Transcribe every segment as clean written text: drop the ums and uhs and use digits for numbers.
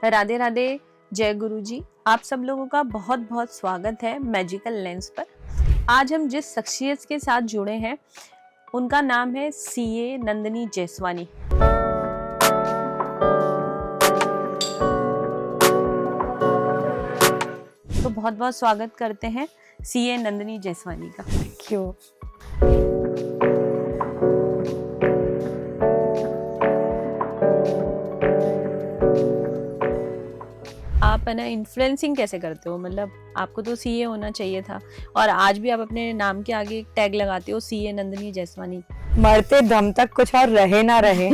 राधे राधे। जय गुरु जी। आप सब लोगों का बहुत बहुत स्वागत है मैजिकल लेंस पर। आज हम जिस शख्सियत के साथ जुड़े हैं उनका नाम है सीए नंदिनी जैसवानी। तो बहुत बहुत स्वागत करते हैं सीए नंदिनी जैसवानी का। क्यों? आप है ना इन्फ्लुएंसिंग कैसे करते हो? मतलब आपको तो सीए होना चाहिए था और आज भी आप अपने नाम के आगे एक टैग लगाते हो सीए नंदिनी जैसवानी। मरते दम तक कुछ और रहे ना रहे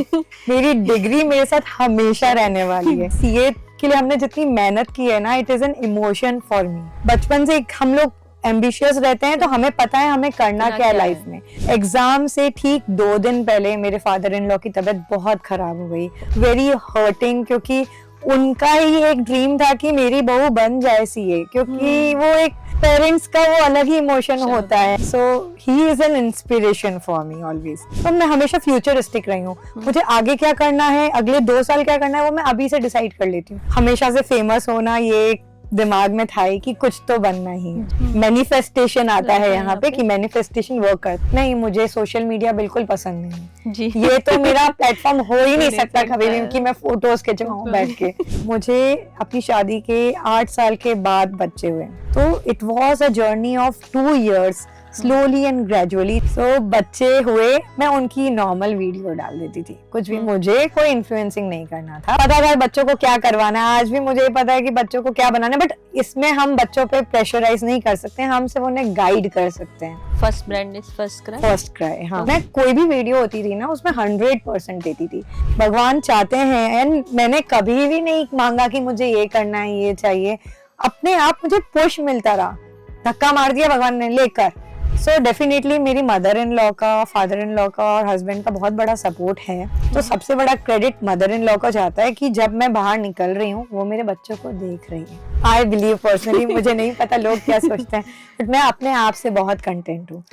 मेरी डिग्री मेरे साथ हमेशा रहने वाली है। सीए के लिए हमने जितनी मेहनत की है ना, it is an emotion for me. बचपन से हम लोग एम्बिशियस रहते हैं तो हमें पता है हमें करना क्या है लाइफ में। एग्जाम से ठीक 2 दिन पहले मेरे फादर इन लॉ की तबीयत बहुत खराब हो गई। वेरी हर्टिंग, क्योंकि उनका ही एक ड्रीम था कि मेरी बहू बन जाए सीए, क्योंकि वो एक पेरेंट्स का वो अलग ही इमोशन होता है। So he is an inspiration for me always. तो मैं हमेशा फ्यूचरिस्टिक रही हूँ। मुझे आगे क्या करना है, अगले 2 साल क्या करना है, वो मैं अभी से डिसाइड कर लेती हूँ। हमेशा से फेमस होना ये दिमाग में था ही कि कुछ तो बनना ही है। मैनिफेस्टेशन आता है यहाँ पे कि मैनिफेस्टेशन वर्क करता। नहीं, मुझे सोशल मीडिया बिल्कुल पसंद नहीं है जी। ये तो मेरा प्लेटफॉर्म हो ही नहीं सकता कभी भी कि मैं फोटोज खिंचवाऊं बैठ के। मुझे अपनी शादी के 8 साल के बाद बच्चे हुए, तो it was a journey of 2 years, slowly and gradually. So बच्चे हुए, मैं उनकी नॉर्मल वीडियो डाल देती थी, कुछ भी, मुझे कोई इन्फ्लुएंसिंग नहीं करना था। पता था बच्चों को क्या करवाना है, आज भी मुझे पता है कि बच्चों को क्या बनाना है, बट इसमें हम बच्चों पे प्रेशराइज नहीं कर सकते, हम सिर्फ उन्हें गाइड कर सकते हैं। First brand is first cry. First cry, हाँ। मैं कोई भी वीडियो होती थी ना, उसमें 100% देती थी। भगवान चाहते हैं, एंड मैंने कभी भी नहीं मांगा कि मुझे ये करना है, ये चाहिए। अपने आप मुझे पुश मिलता रहा, धक्का मार दिया भगवान ने लेकर। सो डेफिनेटली मेरी मदर इन लॉ का, फादर इन लॉ का और हस्बैंड का बहुत बड़ा सपोर्ट है। तो सबसे बड़ा क्रेडिट मदर इन लॉ को जाता है कि जब मैं बाहर निकल रही हूँ वो मेरे बच्चों को देख रही है। आई बिलीव पर्सनली, मुझे नहीं पता लोग क्या सोचते हैं, बट मैं अपने आप से बहुत कंटेंट हूँ।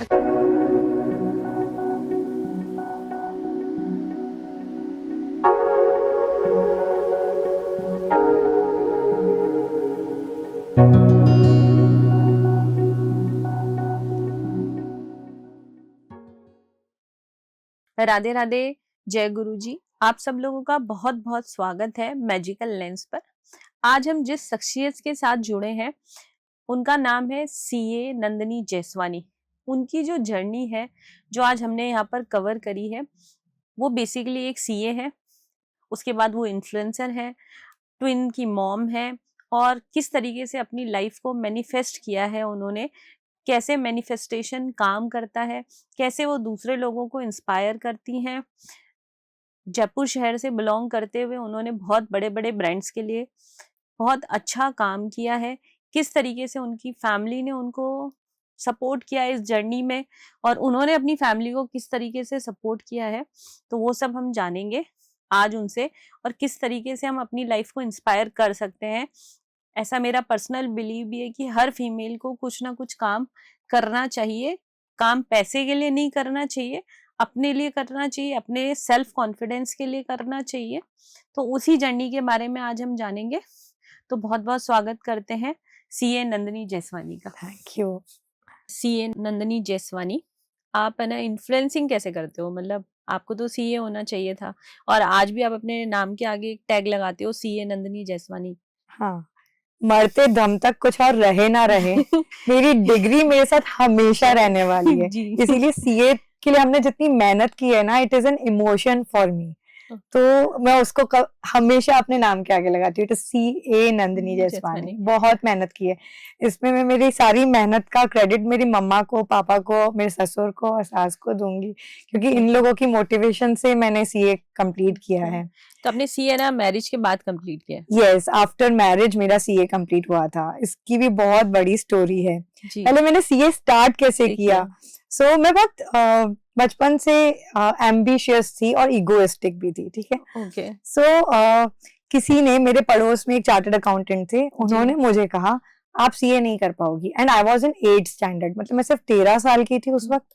राधे राधे। जय गुरु जी। आप सब लोगों का बहुत बहुत स्वागत है मैजिकल लेंस पर। आज हम जिस शख्सियत के साथ जुड़े हैं उनका नाम है सीए नंदिनी जैसवानी। उनकी जो जर्नी है जो आज हमने यहाँ पर कवर करी है, वो बेसिकली एक सीए है, उसके बाद वो इन्फ्लुएंसर है, ट्विन की मॉम है, और किस तरीके से अपनी लाइफ को मैनिफेस्ट किया है उन्होंने, कैसे मैनिफेस्टेशन काम करता है, कैसे वो दूसरे लोगों को इंस्पायर करती हैं। जयपुर शहर से बिलोंग करते हुए उन्होंने बहुत बड़े बड़े ब्रांड्स के लिए बहुत अच्छा काम किया है। किस तरीके से उनकी फैमिली ने उनको सपोर्ट किया इस जर्नी में और उन्होंने अपनी फैमिली को किस तरीके से सपोर्ट किया है, तो वो सब हम जानेंगे आज उनसे, और किस तरीके से हम अपनी लाइफ को इंस्पायर कर सकते हैं। ऐसा मेरा पर्सनल बिलीव भी है कि हर फीमेल को कुछ ना कुछ काम करना चाहिए। काम पैसे के लिए नहीं करना चाहिए, अपने लिए करना चाहिए, अपने सेल्फ कॉन्फिडेंस के लिए करना चाहिए। तो उसी जर्नी के बारे में आज हम जानेंगे। तो बहुत बहुत स्वागत करते हैं सीए नंदिनी जैसवानी का। Thank you. CA Nandini Jaiswani, आप है ना इन्फ्लुएंसिंग कैसे करते हो? मतलब आपको तो सीए होना चाहिए था और आज भी आप अपने नाम के आगे एक टैग लगाते हो सीए नंदिनी जैसवानी। हाँ, मरते दम तक कुछ और रहे ना रहे मेरी डिग्री मेरे साथ हमेशा रहने वाली है। जी। इसीलिए सीए के लिए हमने जितनी मेहनत की है ना, it is an emotion for me. तो मैं उसको हमेशा अपने नाम के आगे लगाती हूँ, तो सीए नंदिनी जैसवानी। बहुत मेहनत की है इसमें। मैं मेरी सारी मेहनत का क्रेडिट मेरी मम्मा को, पापा को, मेरे ससुर को और सास को दूंगी, क्योंकि इन लोगों की मोटिवेशन से मैंने सीए कंप्लीट किया है। तो आपने सीए ना मैरिज के बाद कंप्लीट किया? यस, आफ्टर मैरिज मेरा सीए कंप्लीट हुआ था। इसकी भी बहुत बड़ी स्टोरी है। पहले मैंने सीए स्टार्ट कैसे किया। सो मैं बहुत बचपन से एम्बिशियस थी और इगोइस्टिक भी थी, ठीक है। ओके। सो किसी ने, मेरे पड़ोस में एक चार्टर्ड अकाउंटेंट थे, उन्होंने मुझे कहा आप सीए नहीं कर पाओगी। And I was in 8th standard, मतलब मैं सिर्फ 13 साल की थी उस वक्त।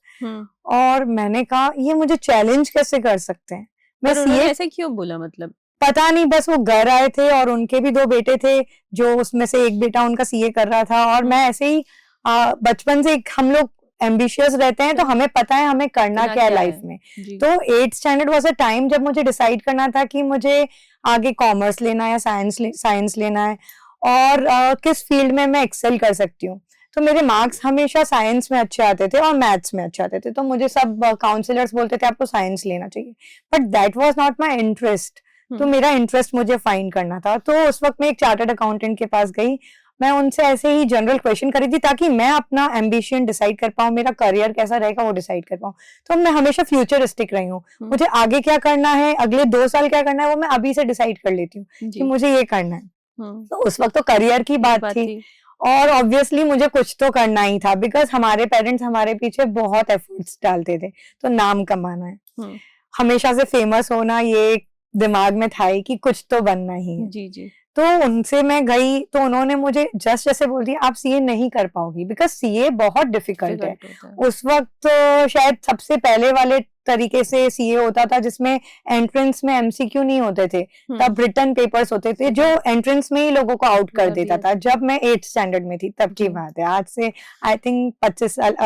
और मैंने कहा ये मुझे चैलेंज कैसे कर सकते हैं। मैं सीए ऐसे क्यों बोला? मतलब पता नहीं, बस वो घर आए थे और उनके भी 2 बेटे थे, जो उसमें से एक बेटा उनका सीए कर रहा था, और मैं ऐसे ही बचपन से हम लोग एम्बिशियस रहते हैं, तो हमें पता है हमें करना क्या है लाइफ में। तो 8th standard was a time जब मुझे डिसाइड करना था कि मुझे आगे कॉमर्स लेना है या साइंस लेना है, और किस फील्ड में मैं एक्सेल कर सकती हूँ। तो मेरे मार्क्स हमेशा साइंस में अच्छे आते थे और मैथ्स में अच्छे आते थे, तो मुझे सब काउंसलर्स बोलते थे आपको साइंस लेना चाहिए, but that was not my interest. तो मेरा इंटरेस्ट मुझे फाइंड करना था। तो उस वक्त मैं एक चार्टर्ड अकाउंटेंट के पास गई, मैं उनसे ऐसे ही जनरल क्वेश्चन करी थी ताकि मैं अपना एम्बिशन डिसाइड कर पाऊँ, मेरा करियर कैसा रहेगा वो डिसाइड कर पाऊँ। तो मैं हमेशा फ्यूचरिस्टिक रही हूँ, मुझे आगे क्या करना है, अगले 2 साल क्या करना है, वो मैं अभी से डिसाइड कर लेती हूँ कि मुझे ये करना है। तो उस वक्त तो करियर की बात थी, और ऑब्वियसली मुझे कुछ तो करना ही था, बिकॉज हमारे पेरेंट्स हमारे पीछे बहुत एफर्ट्स डालते थे, तो नाम कमाना है, हमेशा से फेमस होना, ये दिमाग में था ही कि कुछ तो बनना ही है। जी। तो उनसे मैं गई, तो उन्होंने मुझे जस्ट ऐसे बोल दिया आप सीए नहीं कर पाओगी, बिकॉज सीए बहुत डिफिकल्ट है। उस वक्त तो शायद सबसे पहले वाले तरीके से सीए होता था जिसमें एंट्रेंस में एमसीक्यू नहीं होते थे, तब रिटन पेपर्स होते थे जो एंट्रेंस में ही लोगों को आउट कर देता था। जब मैं 8th स्टैंडर्ड में थी तब की बात है, आज से आई थिंक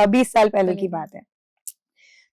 20 साल पहले की बात है।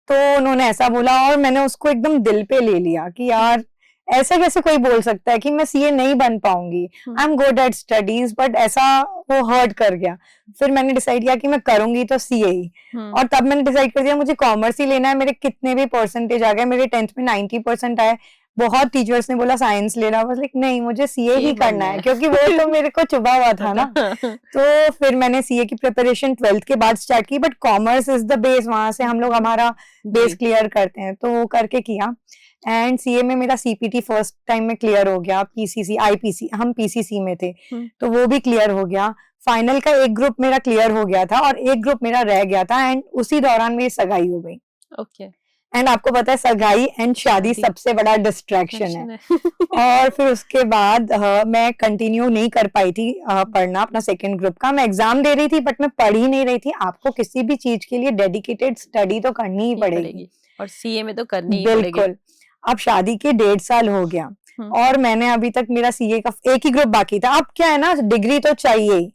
तो उन्होंने ऐसा बोला और मैंने उसको एकदम दिल पे ले लिया कि यार ऐसा कैसे कोई बोल सकता है कि मैं सीए नहीं बन पाऊंगी, I am good at studies, but ऐसा वो हर्ट कर गया। फिर मैंने डिसाइड किया कि मैं करूंगी तो सीए ही, और तब मैंने डिसाइड कर दिया मुझे कॉमर्स ही लेना है। मेरे कितने भी परसेंटेज आ गए, मेरे 10th में 90% आए, बहुत टीचर्स ने बोला साइंस लेना, बस लाइक नहीं मुझे सीए ही करना है, क्योंकि वो तो मेरे को चुभा हुआ था ना। तो फिर मैंने सीए की प्रिपरेशन 12th के बाद स्टार्ट की, but commerce is the base, वहां से हम लोग हमारा बेस क्लियर करते हैं, तो वो करके किया। एंड सीए में मेरा सीपीटी फर्स्ट टाइम में क्लियर हो गया, पीसीसी आईपीसी, हम पीसीसी में थे, तो वो भी क्लियर हो गया। फाइनल का एक ग्रुप मेरा क्लियर हो गया था और एक ग्रुप मेरा रह गया था, एंड उसी दौरान मेरी सगाई हो गई। ओके। एंड आपको पता है सगाई एंड शादी सबसे बड़ा डिस्ट्रैक्शन है। और फिर उसके बाद मैं कंटिन्यू नहीं कर पाई थी पढ़ना अपना सेकंड ग्रुप का। मैं एग्जाम दे रही थी बट मैं पढ़ ही नहीं रही थी। आपको किसी भी चीज के लिए डेडिकेटेड स्टडी तो करनी ही पड़ेगी, और सीए में तो करनी ही पड़ेगी। बिल्कुल। अब शादी के 1.5 साल हो गया और मैंने अभी तक मेरा सीए का एक ही ग्रुप बाकी था। अब क्या है ना, डिग्री तो चाहिए ही,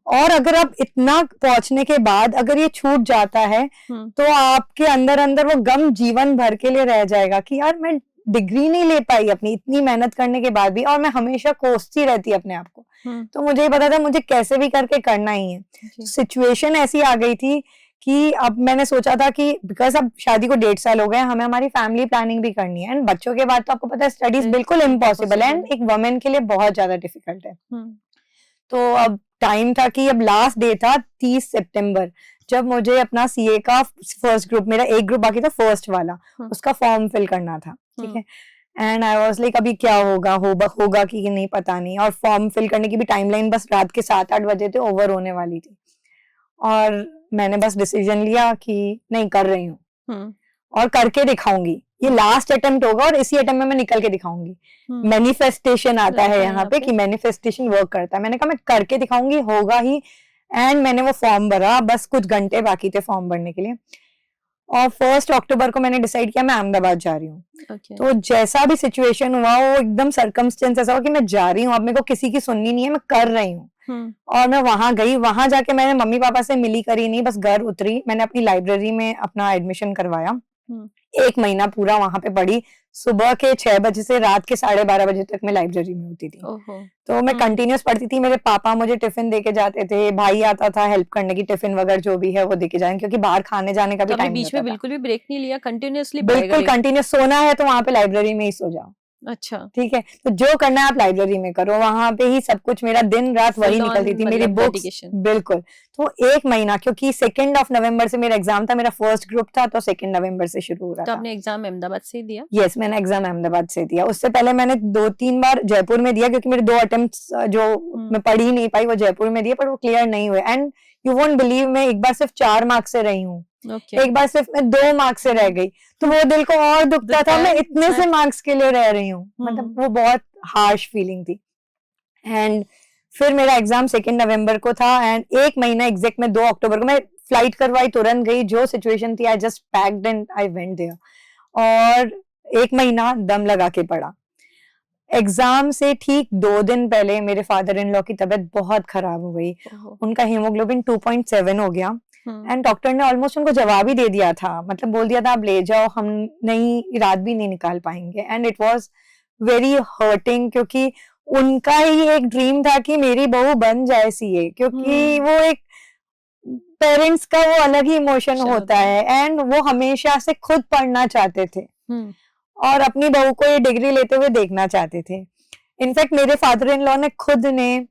और अगर आप इतना पहुंचने के बाद अगर ये छूट जाता है तो आपके अंदर अंदर वो गम जीवन भर के लिए रह जाएगा कि यार मैं डिग्री नहीं ले पाई अपनी इतनी मेहनत करने के बाद भी, और मैं हमेशा कोसती रहती अपने आप को। तो मुझे ये पता था मुझे कैसे भी करके करना ही है। सिचुएशन ऐसी आ गई थी कि अब मैंने सोचा था कि बिकॉज अब शादी को 1.5 साल हो गए, हमें हमारी फैमिली प्लानिंग भी करनी है, एंड बच्चों के बाद तो आपको पता है स्टडीज बिल्कुल इम्पॉसिबल है, एंड एक वुमेन के लिए बहुत ज्यादा डिफिकल्ट है। तो अब टाइम था कि अब लास्ट डे था 30 सितंबर, जब मुझे अपना सीए का फर्स्ट ग्रुप, मेरा एक ग्रुप बाकी था फर्स्ट वाला, उसका फॉर्म फिल करना था, ठीक है। एंड आई वाज लाइक अभी क्या होगा कि नहीं पता नहीं, और फॉर्म फिल करने की भी टाइमलाइन बस रात के 7-8 बजे थे, ओवर होने वाली थी, और मैंने बस डिसीजन लिया कि नहीं कर रही हूँ और करके दिखाऊंगी, ये लास्ट अटेम्प्ट होगा और इसी अटेम्प्ट में मैं निकल के दिखाऊंगी। मैनिफेस्टेशन आता है यहाँ पे कि मैनिफेस्टेशन वर्क करता है। मैंने कहा मैं करके दिखाऊंगी, होगा ही। एंड मैंने वो फॉर्म भरा, बस कुछ घंटे बाकी थे फॉर्म भरने के लिए, और 1 अक्टूबर को मैंने डिसाइड किया मैं अहमदाबाद जा रही हूँ। तो जैसा भी सिचुएशन हुआ वो एकदम सर्कमस्टेंस ऐसा हुआ कि मैं जा रही हूँ, अब मेरे को किसी की सुननी नहीं है, मैं कर रही हूँ। और मैं वहां गई, वहां जाके मैंने मम्मी पापा से मिली करी नहीं, बस घर उतरी, मैंने अपनी लाइब्रेरी में अपना एडमिशन करवाया। 1 महीना पूरा वहां पे पढ़ी, सुबह के 6 बजे से रात के 12:30 बजे तक मैं लाइब्रेरी में होती थी। तो मैं कंटिन्यूस पढ़ती थी। मेरे पापा मुझे टिफिन देके जाते थे, भाई आता था हेल्प करने की, टिफिन वगैरह जो भी है वो देके जाए, क्योंकि बाहर खाने जाने का भी टाइम बीच में बिल्कुल भी ब्रेक नहीं लिया, कंटिन्यूअसली? बिल्कुल कंटिन्यूस। सोना है तो वहां पे लाइब्रेरी में ही सो जाओ। अच्छा, ठीक है। तो जो करना है आप लाइब्रेरी में करो, वहां पे ही सब कुछ, मेरा दिन रात वही निकलती थी, मेरी बुक्स। बिल्कुल। तो 1 महीना, क्योंकि 2 नवंबर से मेरा एग्जाम था, मेरा फर्स्ट ग्रुप था, तो 2 नवंबर से शुरू हो रहा था। तो आपने एग्जाम अहमदाबाद से दिया? यस, मैंने एग्जाम अहमदाबाद से दिया। उससे पहले मैंने 2-3 बार जयपुर में दिया, क्योंकि मेरे 2 अटेम्प्ट्स जो मैं पढ़ ही नहीं पाई वो जयपुर में दिए, पर वो क्लियर नहीं हुए। एंड यू वोंट बिलीव, मैं एक बार सिर्फ 4 मार्क्स से रही हूँ, एक बार सिर्फ मैं 2 मार्क्स से रह गई, तो वो दिल को और दुखता था, मैं इतने से मार्क्स के लिए रह रही हूँ, मतलब वो बहुत हार्श फीलिंग थी। एंड फिर मेरा एग्जाम 2 नवंबर को था, एंड 1 महीना एग्जैक्ट में 2 अक्टूबर को मैं फ्लाइट करवाई, तुरंत गई, जो सिचुएशन थी I just packed and I went there, और 1 महीना दम लगा के पढ़ा। एग्जाम से ठीक 2 दिन पहले मेरे फादर इन लॉ की तबीयत बहुत खराब हो गई। उनका हीमोग्लोबिन 2.7 हो गया एंड डॉक्टर ने ऑलमोस्ट उनको जवाब ही दे दिया था, मतलब बोल दिया था आप ले जाओ, हम नहीं रात भी नहीं निकाल पाएंगे। And it was very hurting, क्योंकि उनका ही एक ड्रीम था कि मेरी बहू बन जाए सीए, क्योंकि वो एक पेरेंट्स का वो अलग ही इमोशन होता है एंड वो हमेशा से खुद पढ़ना चाहते थे और अपनी बहू को ये डिग्री लेते हुए देखना चाहते थे। इनफैक्ट मेरे फादर इन लॉ ने खुद ने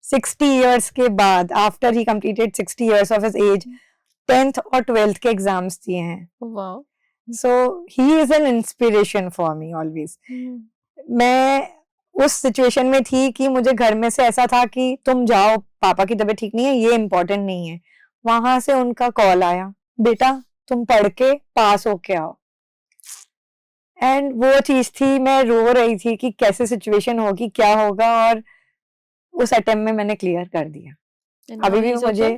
60 इयर्स के बाद, after he completed 60 years of his age, 10th और 12th के एग्जाम्स दिए हैं। So he is an inspiration for me always. मैं उस सिचुएशन में थी कि मुझे घर में से ऐसा था कि तुम जाओ, पापा की तबीयत ठीक नहीं है, ये इम्पोर्टेंट नहीं है। वहां से उनका कॉल आया, बेटा तुम पढ़ के पास होके आओ। एंड वो चीज थी, मैं रो रही थी कि कैसे सिचुएशन होगी, क्या होगा, और उस अटेम्प्ट में मैंने क्लियर कर दिया। अभी भी मुझे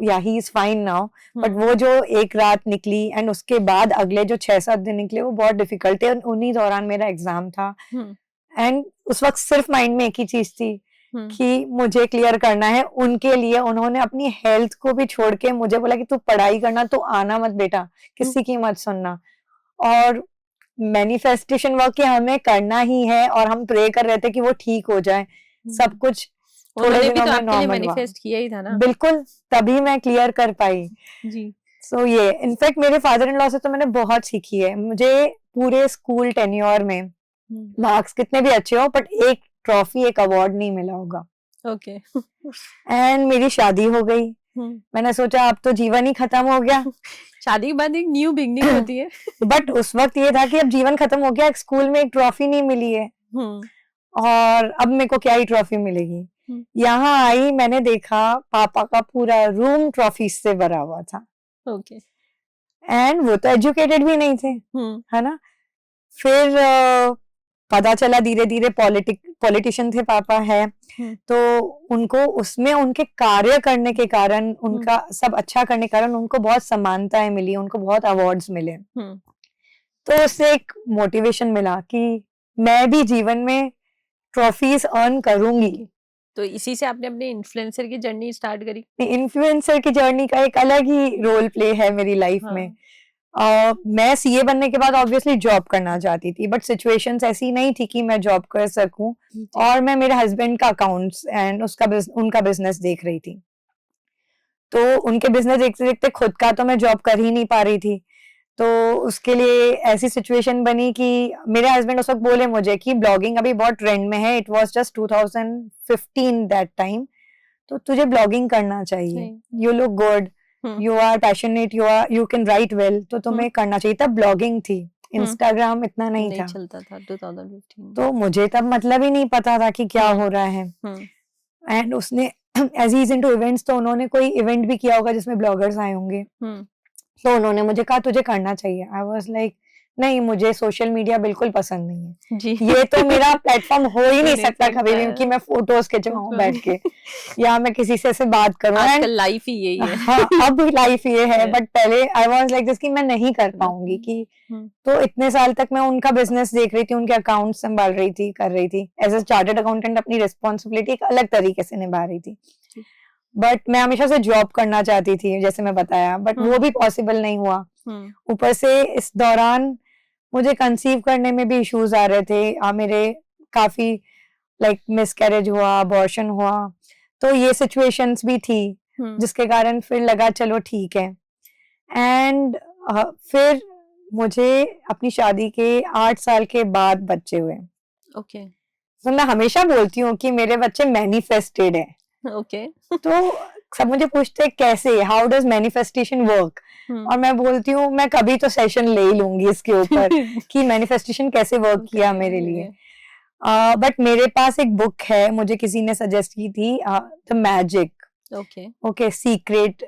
या he is fine now, but वो जो एक रात निकली एंड उसके बाद अगले जो 6-7 दिन निकले वो बहुत डिफिकल्ट थे। उन्हीं दौरान मेरा एग्जाम था एंड उस वक्त सिर्फ माइंड में एक ही चीज थी कि मुझे क्लियर करना है। उनके लिए उन्होंने अपनी हेल्थ को भी छोड़ के मुझे बोला कि तू पढ़ाई करना, तो आना मत बेटा, किसी की मत सुनना। और मैनिफेस्टेशन वर्क हमें करना ही है और हम प्रे कर रहे थे कि वो ठीक हो जाए, सब कुछ थोड़े दिनों में नॉर्मल मैनिफेस्ट किया ही था ना। बिल्कुल, तभी मैं क्लियर कर पाई जी। सो ये इनफैक्ट मेरे फादर इन लॉ से तो मैंने बहुत सीखी है। मुझे पूरे स्कूल टेन्योर में मार्क्स कितने भी अच्छे हो, बट एक ट्रॉफी, एक अवार्ड नहीं मिला होगा। ओके। एंड मेरी शादी हो गई। मैंने सोचा अब तो जीवन ही खत्म हो गया। शादी के बाद एक न्यू बिगनिंग होती है। बट उस वक्त ये था कि अब जीवन खत्म हो गया, स्कूल में एक ट्रॉफी नहीं मिली है और अब मेरे को क्या ही ट्रॉफी मिलेगी। यहाँ आई, मैंने देखा पापा का पूरा रूम ट्रॉफी से भरा हुआ था। ओके। एंड वो तो एजुकेटेड भी नहीं थे, है ना। फिर पता चला धीरे धीरे पॉलिटिशियन थे पापा है, तो उनको उसमें उनके कार्य करने के कारण, उनका सब अच्छा करने के कारण उनको बहुत समानताएं मिली, उनको बहुत अवार्ड्स मिले। तो उससे एक मोटिवेशन मिला कि मैं भी जीवन में ट्रॉफीज अर्न करूंगी। तो इसी से आपने अपने इन्फ्लुएंसर की जर्नी स्टार्ट करी? इन्फ्लुएंसर की जर्नी का एक अलग ही रोल प्ले है मेरी लाइफ में। मैं सीए बनने के बाद ऑब्वियसली जॉब करना चाहती थी, बट सिचुएशंस ऐसी नहीं थी कि मैं जॉब कर सकूं, और मैं मेरे हस्बैंड का अकाउंट्स एंड उनका बिजनेस देख रही थी। तो उनके बिजनेस देखते देखते खुद का तो मैं जॉब कर ही नहीं पा रही थी। तो उसके लिए ऐसी सिचुएशन बनी कि मेरे हस्बैंड उस वक्त बोले मुझे कि ब्लॉगिंग अभी बहुत ट्रेंड में है, it was just 2015 that time, तो तुझे ब्लॉगिंग करना चाहिए, you look good, you are passionate, you can write well, तो तुम्हें करना चाहिए। तब ब्लॉगिंग थी, इंस्टाग्राम इतना नहीं था, चलता था 2015। तो मुझे तब मतलब ही नहीं पता था कि क्या हो रहा है। एंड उसने as he is into events, तो उन्होंने कोई इवेंट भी किया होगा जिसमें ब्लॉगर्स आए होंगे, तो उन्होंने मुझे कहा तुझे करना चाहिए। आई वाज लाइक नहीं, मुझे सोशल मीडिया बिल्कुल पसंद नहीं है जी। ये तो मेरा प्लेटफॉर्म हो ही नहीं सकता कभी भी कि मैं फोटोज खिंचवाऊं बैठ के या मैं किसी से बात करूं। आजकल लाइफ ही यही है। हाँ, अब लाइफ ये है, बट पहले आई वाज लाइक दिस कि मैं नहीं कर पाऊंगी कि तो इतने साल तक मैं उनका बिजनेस देख रही थी, उनके अकाउंट संभाल रही थी, कर रही थी एज ए चार्टर्ड अकाउंटेंट, अपनी रिस्पॉन्सिबिलिटी एक अलग तरीके से निभा रही थी। बट मैं हमेशा से जॉब करना चाहती थी जैसे मैं बताया, बट वो भी पॉसिबल नहीं हुआ। ऊपर से इस दौरान मुझे कंसीव करने में भी इश्यूज आ रहे थे, मेरे काफी लाइक मिसकैरेज हुआ, अबॉर्शन हुआ, तो ये सिचुएशंस भी थी जिसके कारण फिर लगा चलो ठीक है। एंड फिर मुझे अपनी शादी के 8 साल के बाद बच्चे हुए। ओके। तो मैं हमेशा बोलती हूँ कि मेरे बच्चे मैनिफेस्टेड है। ओके। तो सब मुझे पूछते हैं कैसे, हाउ डज मैनिफेस्टेशन वर्क, और मैं बोलती हूँ मैं कभी तो सेशन ले ही लूंगी इसके ऊपर कि मैनिफेस्टेशन कैसे वर्क किया मेरे लिए। बट मेरे पास एक बुक है, मुझे किसी ने सजेस्ट की थी, द मैजिक। ओके, सीक्रेट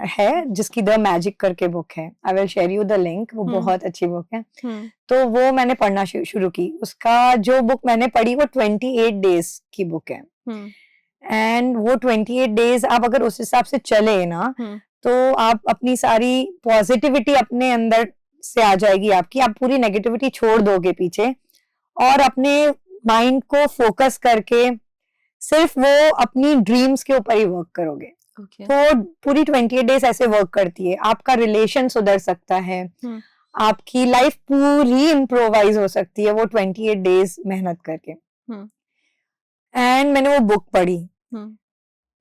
है जिसकी द मैजिक करके बुक है। I will share you the link, वो बहुत अच्छी बुक है। तो वो मैंने पढ़ना शुरू की। उसका जो बुक मैंने पढ़ी वो 28 डेज की बुक है। एंड वो 28 डेज आप अगर उस हिसाब से चले ना, तो आप अपनी सारी पॉजिटिविटी अपने अंदर से आ जाएगी आपकी, आप पूरी नेगेटिविटी छोड़ दोगे पीछे और अपने माइंड को फोकस करके सिर्फ वो अपनी ड्रीम्स के ऊपर ही वर्क करोगे। तो पूरी 28 डेज ऐसे वर्क करती है। आपका रिलेशन सुधर सकता है, आपकी लाइफ पूरी इम्प्रोवाइज हो सकती है वो 28 डेज मेहनत करके। एंड मैंने वो बुक पढ़ी।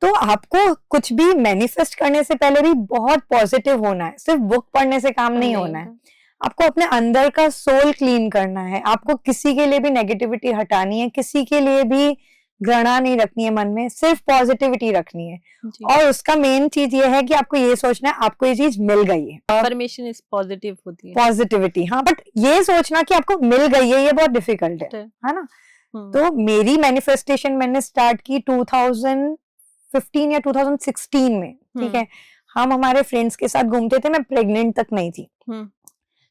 तो आपको कुछ भी मैनिफेस्ट करने से पहले भी बहुत पॉजिटिव होना है, सिर्फ बुक पढ़ने से काम नहीं होना है। आपको अपने अंदर का सोल क्लीन करना है, आपको किसी के लिए भी नेगेटिविटी हटानी है, किसी के लिए भी घृणा नहीं रखनी है मन में, सिर्फ पॉजिटिविटी रखनी है। और उसका मेन चीज ये है कि आपको ये सोचना है आपको ये चीज मिल गई है। अफर्मेशन इज पॉजिटिव होती है, पॉजिटिविटी, हाँ, बट ये सोचना कि आपको मिल गई है ये बहुत डिफिकल्ट है ना। तो मेरी मैनिफेस्टेशन मैंने स्टार्ट की 2015 या 2016 में, ठीक है। हम हमारे फ्रेंड्स के साथ घूमते थे, मैं प्रेग्नेंट तक नहीं थी।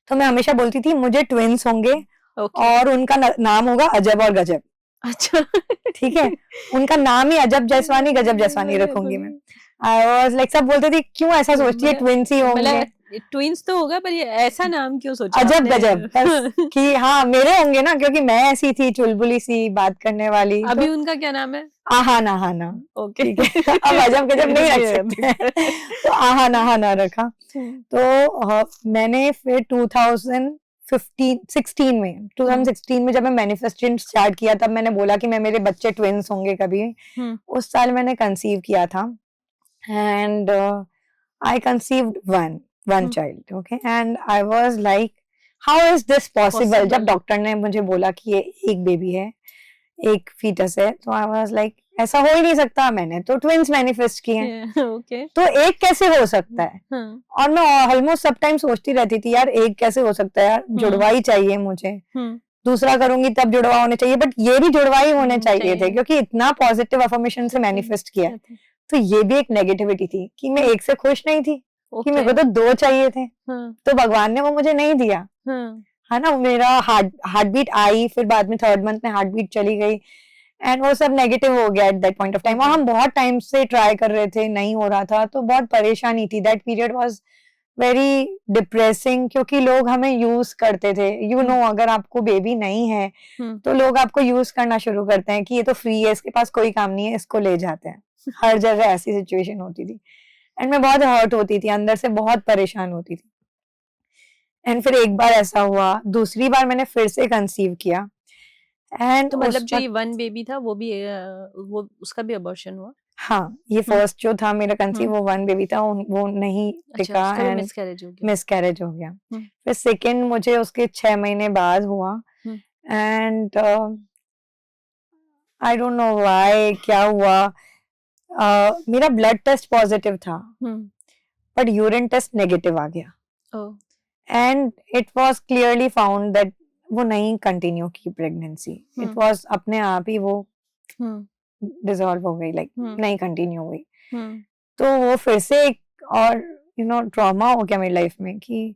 तो मैं हमेशा बोलती थी मुझे ट्विंस होंगे और उनका नाम होगा अजब और गजब। अच्छा ठीक है, उनका नाम ही अजब जैसवानी गजब जैसवानी रखूंगी मैं। आई वाज लाइक, सब बोलते थे क्यों ऐसा सोचती है, ट्विंस ही होंगे। ट्विंस तो होगा पर ये ऐसा नाम क्यों सोचा अजब गजब, बस कि हाँ मेरे होंगे ना, क्योंकि मैं ऐसी थी चुलबुली सी बात करने वाली। अभी उनका क्या नाम है? आहाना हाना। ओके, अब अजब गजब नहीं रख सकते तो आहाना हाना रखा। तो मैंने फिर 2016 में जब मैं मैनिफेस्टेशन स्टार्ट किया, तब मैंने बोला कि मैं मेरे बच्चे ट्विंस होंगे कभी। उस साल मैंने कंसीव किया था and I conceived one child, okay. And I was like how is this possible. जब डॉक्टर ने मुझे बोला कि ये एक बेबी है, एक फीटस है, तो आई वाज लाइक ऐसा हो ही नहीं सकता, मैंने तो ट्विंस मैनिफेस्ट किए हैं। तो एक कैसे हो सकता है? और मैं ऑलमोस्ट सब टाइम सोचती रहती थी यार एक कैसे हो सकता है यार, जुड़वा ही चाहिए मुझे, दूसरा करूंगी तब जुड़वा होने चाहिए, बट ये भी जुड़वा ही होने चाहिए थे, क्योंकि इतना पॉजिटिव अफर्मेशन से मैनिफेस्ट किया। तो ये भी एक नेगेटिविटी थी कि मैं एक से खुश नहीं थी, कि मेरे को तो दो चाहिए थे, तो भगवान ने वो मुझे नहीं दिया, है ना। मेरा हार्ट बीट आई, फिर बाद में 3rd मंथ में हार्ट बीट चली गई एंड वो सब नेगेटिव हो गया at that point of time. और हम बहुत टाइम से ट्राई कर रहे थे, नहीं हो रहा था, तो बहुत परेशानी थी। That period was very depressing, क्योंकि लोग हमें यूज करते थे। यू नो, अगर आपको बेबी नहीं है तो लोग आपको यूज करना शुरू करते हैं कि ये तो फ्री है, इसके पास कोई काम नहीं है, इसको ले जाते हैं। हर जगह ऐसी सिचुएशन होती थी एंड मैं बहुत हर्ट होती थी, अंदर से बहुत परेशान होती थी। एंड फिर एक बार ऐसा हुआ, दूसरी बार मैंने फिर से कंसीव किया एंड तो मतलब जो ये वन बेबी था वो भी वो उसका भी अबॉर्शन हुआ? हाँ, ये फर्स्ट जो था मेरा कंसीव वो वन बेबी था, वो नहीं टिका एंड मिसकैरेज हो गया। फिर सेकंड मुझे उसके 6 महीने बाद हुआ and I don't know why क्या हुआ। मेरा ब्लड टेस्ट पॉजिटिव था बट यूरिन टेस्ट नेगेटिव आ गया and it was clearly found that वो नहीं कंटिन्यू की प्रेगनेंसी। इट वाज अपने आप ही वो डिसॉल्व हो गई, लाइक नहीं कंटिन्यू हुई। तो वो फिर से एक और ट्रॉमा हो गया मेरी लाइफ में कि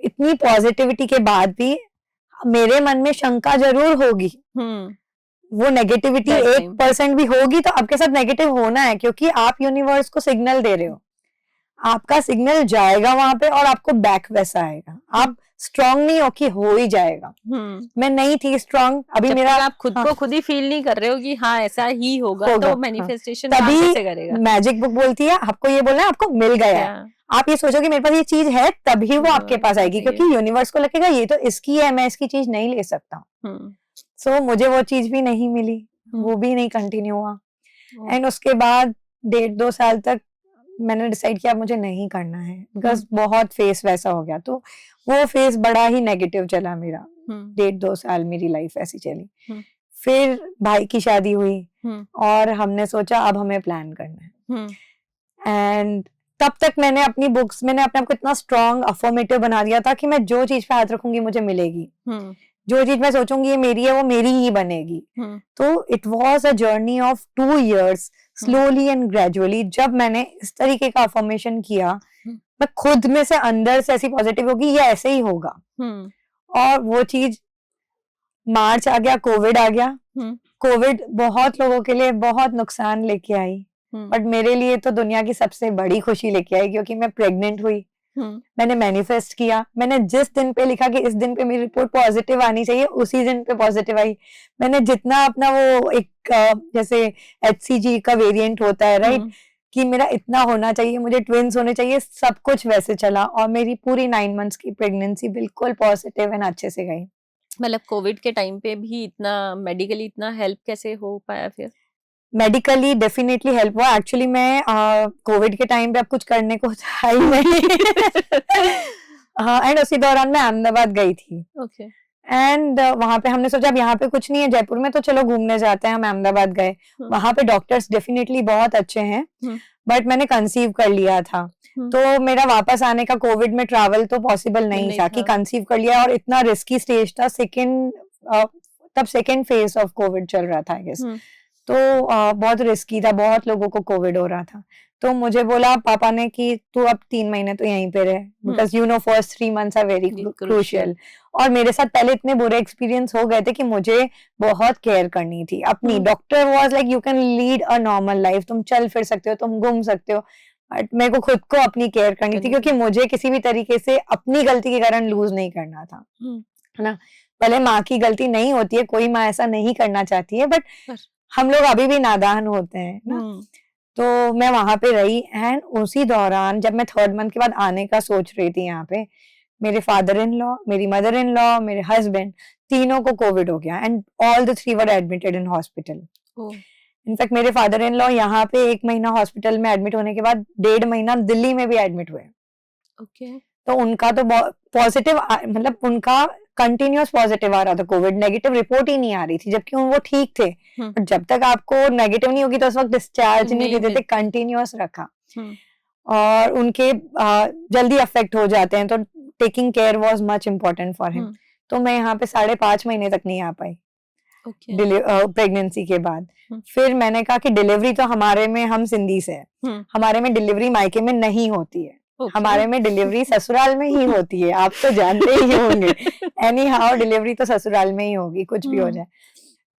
इतनी पॉजिटिविटी के बाद भी मेरे मन में शंका जरूर होगी। वो नेगेटिविटी 1% भी होगी तो आपके साथ नेगेटिव होना है, क्योंकि आप यूनिवर्स को सिग्नल दे रहे हो, आपका सिग्नल जाएगा वहां पे और आपको बैक वैसा आएगा। आप स्ट्रांग नहीं हो कि हो ही जाएगा। मैं नहीं थी स्ट्रांग, अभी मेरा आप खुद को खुद ही फील नहीं कर रहे हो कि हाँ ऐसा ही होगा तो मैनिफेस्टेशन तभी कैसे करेगा। मैजिक बुक बोलती है आपको ये बोलना है आपको मिल गया है। आप ये सोचो कि मेरे पास ये चीज है तभी वो आपके पास आएगी, क्योंकि यूनिवर्स को लगेगा ये तो इसकी है, मैं इसकी चीज नहीं ले सकता। सो मुझे वो चीज भी नहीं मिली, वो भी नहीं कंटिन्यू हुआ एंड उसके बाद 1.5-2 साल तक मैंने डिसाइड किया मुझे नहीं करना है, बिकॉज बहुत फेस वैसा हो गया। तो वो फेस बड़ा ही नेगेटिव चला मेरा। 1.5-2 साल मेरी लाइफ ऐसी चली। फिर भाई की शादी हुई और हमने सोचा अब हमें प्लान करना है एंड तब तक मैंने अपनी बुक्स, मैंने अपने आप को इतना स्ट्रॉन्ग अफर्मेटिव बना दिया था कि मैं जो चीज पे हाथ रखूंगी मुझे मिलेगी, जो चीज मैं सोचूंगी ये मेरी है वो मेरी ही बनेगी। तो it was a journey of 2 years slowly and gradually. जब मैंने इस तरीके का अफर्मेशन किया, मैं खुद में से अंदर से ऐसी पॉजिटिव होगी ये ऐसे ही होगा। और वो चीज मार्च आ गया, कोविड आ गया। कोविड बहुत लोगों के लिए बहुत नुकसान लेके आई, बट मेरे लिए तो दुनिया की सबसे बड़ी खुशी लेके आई, क्योंकि मैं प्रेग्नेंट हुई मैंने मैनिफेस्ट किया, मैंने जिस दिन पे लिखा कि इस दिन पे मेरी रिपोर्ट पॉजिटिव आनी चाहिए, उसी दिन पे पॉजिटिव आई। मैंने जितना अपना वो एक जैसे HCG का वेरिएंट होता है राइट, कि मेरा इतना होना चाहिए, मुझे ट्विंस होने चाहिए, सब कुछ वैसे चला और मेरी पूरी 9 मंथ्स की प्रेगनेंसी बिल्कुल पॉजिटिव एंड अच्छे से गई। मतलब कोविड के टाइम पे भी इतना मेडिकली इतना हेल्प कैसे हो पाया फिर? मेडिकली डेफिनेटली हेल्प हुआ। एक्चुअली मैं कोविड के टाइम पे अब कुछ करने को था ही नहीं हाँ, एंड उसी दौरान मैं अहमदाबाद गई थी। ओके। एंड वहां पे हमने सोचा अब यहाँ पे कुछ नहीं है जयपुर में, तो चलो घूमने जाते हैं। हम अहमदाबाद गए, वहां पे डॉक्टर्स डेफिनेटली बहुत अच्छे हैं, बट मैंने कंसीव कर लिया था, तो मेरा वापस आने का कोविड में ट्रैवल तो पॉसिबल नहीं था कि कंसीव कर लिया, और इतना रिस्की स्टेज था, तब सेकेंड फेज ऑफ कोविड चल रहा था आई गेस, तो बहुत रिस्की था, बहुत लोगों को कोविड हो रहा था। तो मुझे बोला पापा ने कि तू अब 3 महीने तो यहीं पे रहे, because you know first 3 months are very crucial. और मेरे साथ पहले इतने बुरे एक्सपीरियंस हो गए थे कि मुझे बहुत केयर करनी थी अपनी। Doctor was like you can lead a normal life, तुम चल फिर सकते हो, तुम घूम सकते हो, बट मेरे को खुद को अपनी केयर करनी थी, क्योंकि मुझे किसी भी तरीके से अपनी गलती के कारण लूज नहीं करना था, है ना। भले माँ की गलती नहीं होती है, कोई माँ ऐसा नहीं करना चाहती है, बट हम लोग अभी भी नादान होते हैं ना। तो मैं वहां पे रही, एंड उसी दौरान जब मैं 3rd month के बाद आने का सोच रही थी यहाँ पे, मेरे फादर इन लॉ, मेरी मदर इन लॉ, मेरे हस्बैंड, तीनों को कोविड हो गया, and all the 3 were admitted in hospital. In fact मेरे फादर इन लॉ यहाँ पे 1 महीना हॉस्पिटल में एडमिट होने के बाद 1.5 महीना दिल्ली में भी एडमिट हुए। तो उनका तो पॉजिटिव, मतलब उनका कंटिन्यूअस पॉजिटिव आ रहा था, कोविड नेगेटिव रिपोर्ट ही नहीं आ रही थी, जबकि वो ठीक थे। बट जब तक आपको नेगेटिव नहीं होगी तो उस वक्त डिस्चार्ज नहीं देते थे, कंटिन्यूअस रखा, और उनके जल्दी अफेक्ट हो जाते हैं, तो taking care was much important for him. तो मैं यहाँ पे 5.5 महीने तक नहीं आ पाई प्रेगनेंसी के बाद। फिर मैंने कहा कि डिलीवरी तो हमारे में, हम सिंधी से है, हमारे में डिलीवरी मायके में नहीं होती है, हमारे में डिलीवरी ससुराल में ही होती है, आप तो जानते ही होंगे। एनी हाउ डिलीवरी तो ससुराल में ही होगी, कुछ भी हो जाए।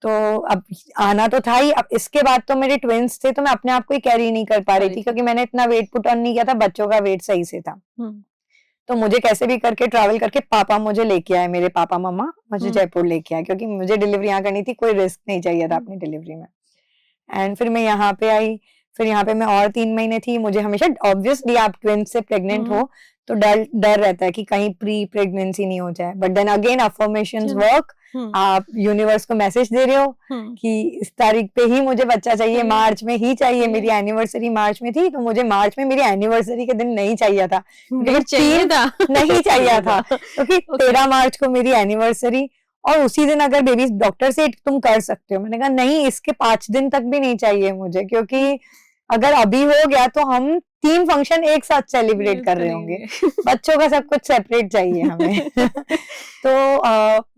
तो अब आना तो था ही। अब इसके बाद तो मेरे ट्विंस थे, तो मैं अपने आप को ही कैरी नहीं कर पा रही थी, क्योंकि मैंने इतना वेट पुट ऑन नहीं किया था, बच्चों का वेट सही से था। तो मुझे कैसे भी करके ट्रैवल करके पापा मुझे लेके आए, मेरे पापा मम्मा मुझे जयपुर लेके आए, क्योंकि मुझे डिलीवरी यहाँ करनी थी, कोई रिस्क नहीं चाहिए था अपनी डिलीवरी में। एंड फिर मैं यहाँ पे आई, फिर यहाँ पे मैं और 3 महीने थी। मुझे हमेशा, ऑब्वियसली आप ट्विंस से प्रेग्नेंट हो तो डर रहता है कि कहीं प्री प्रेगनेंसी नहीं हो जाए, but then again affirmations work. आप यूनिवर्स को मैसेज दे रहे हो कि इस तारीख पे ही मुझे बच्चा चाहिए, मार्च में ही चाहिए। मेरी एनिवर्सरी मार्च में थी, तो मुझे मार्च में मेरी एनिवर्सरी के दिन नहीं चाहिए था, नहीं चाहिए था क्योंकि 13 मार्च को मेरी एनिवर्सरी, और उसी दिन अगर बेबी, डॉक्टर से तुम कर सकते हो, मैंने कहा नहीं, इसके 5 दिन तक भी नहीं चाहिए मुझे, क्योंकि अगर अभी हो गया तो हम 3 फंक्शन एक साथ सेलिब्रेट कर रहे होंगे, बच्चों का सब कुछ सेपरेट चाहिए हमें। तो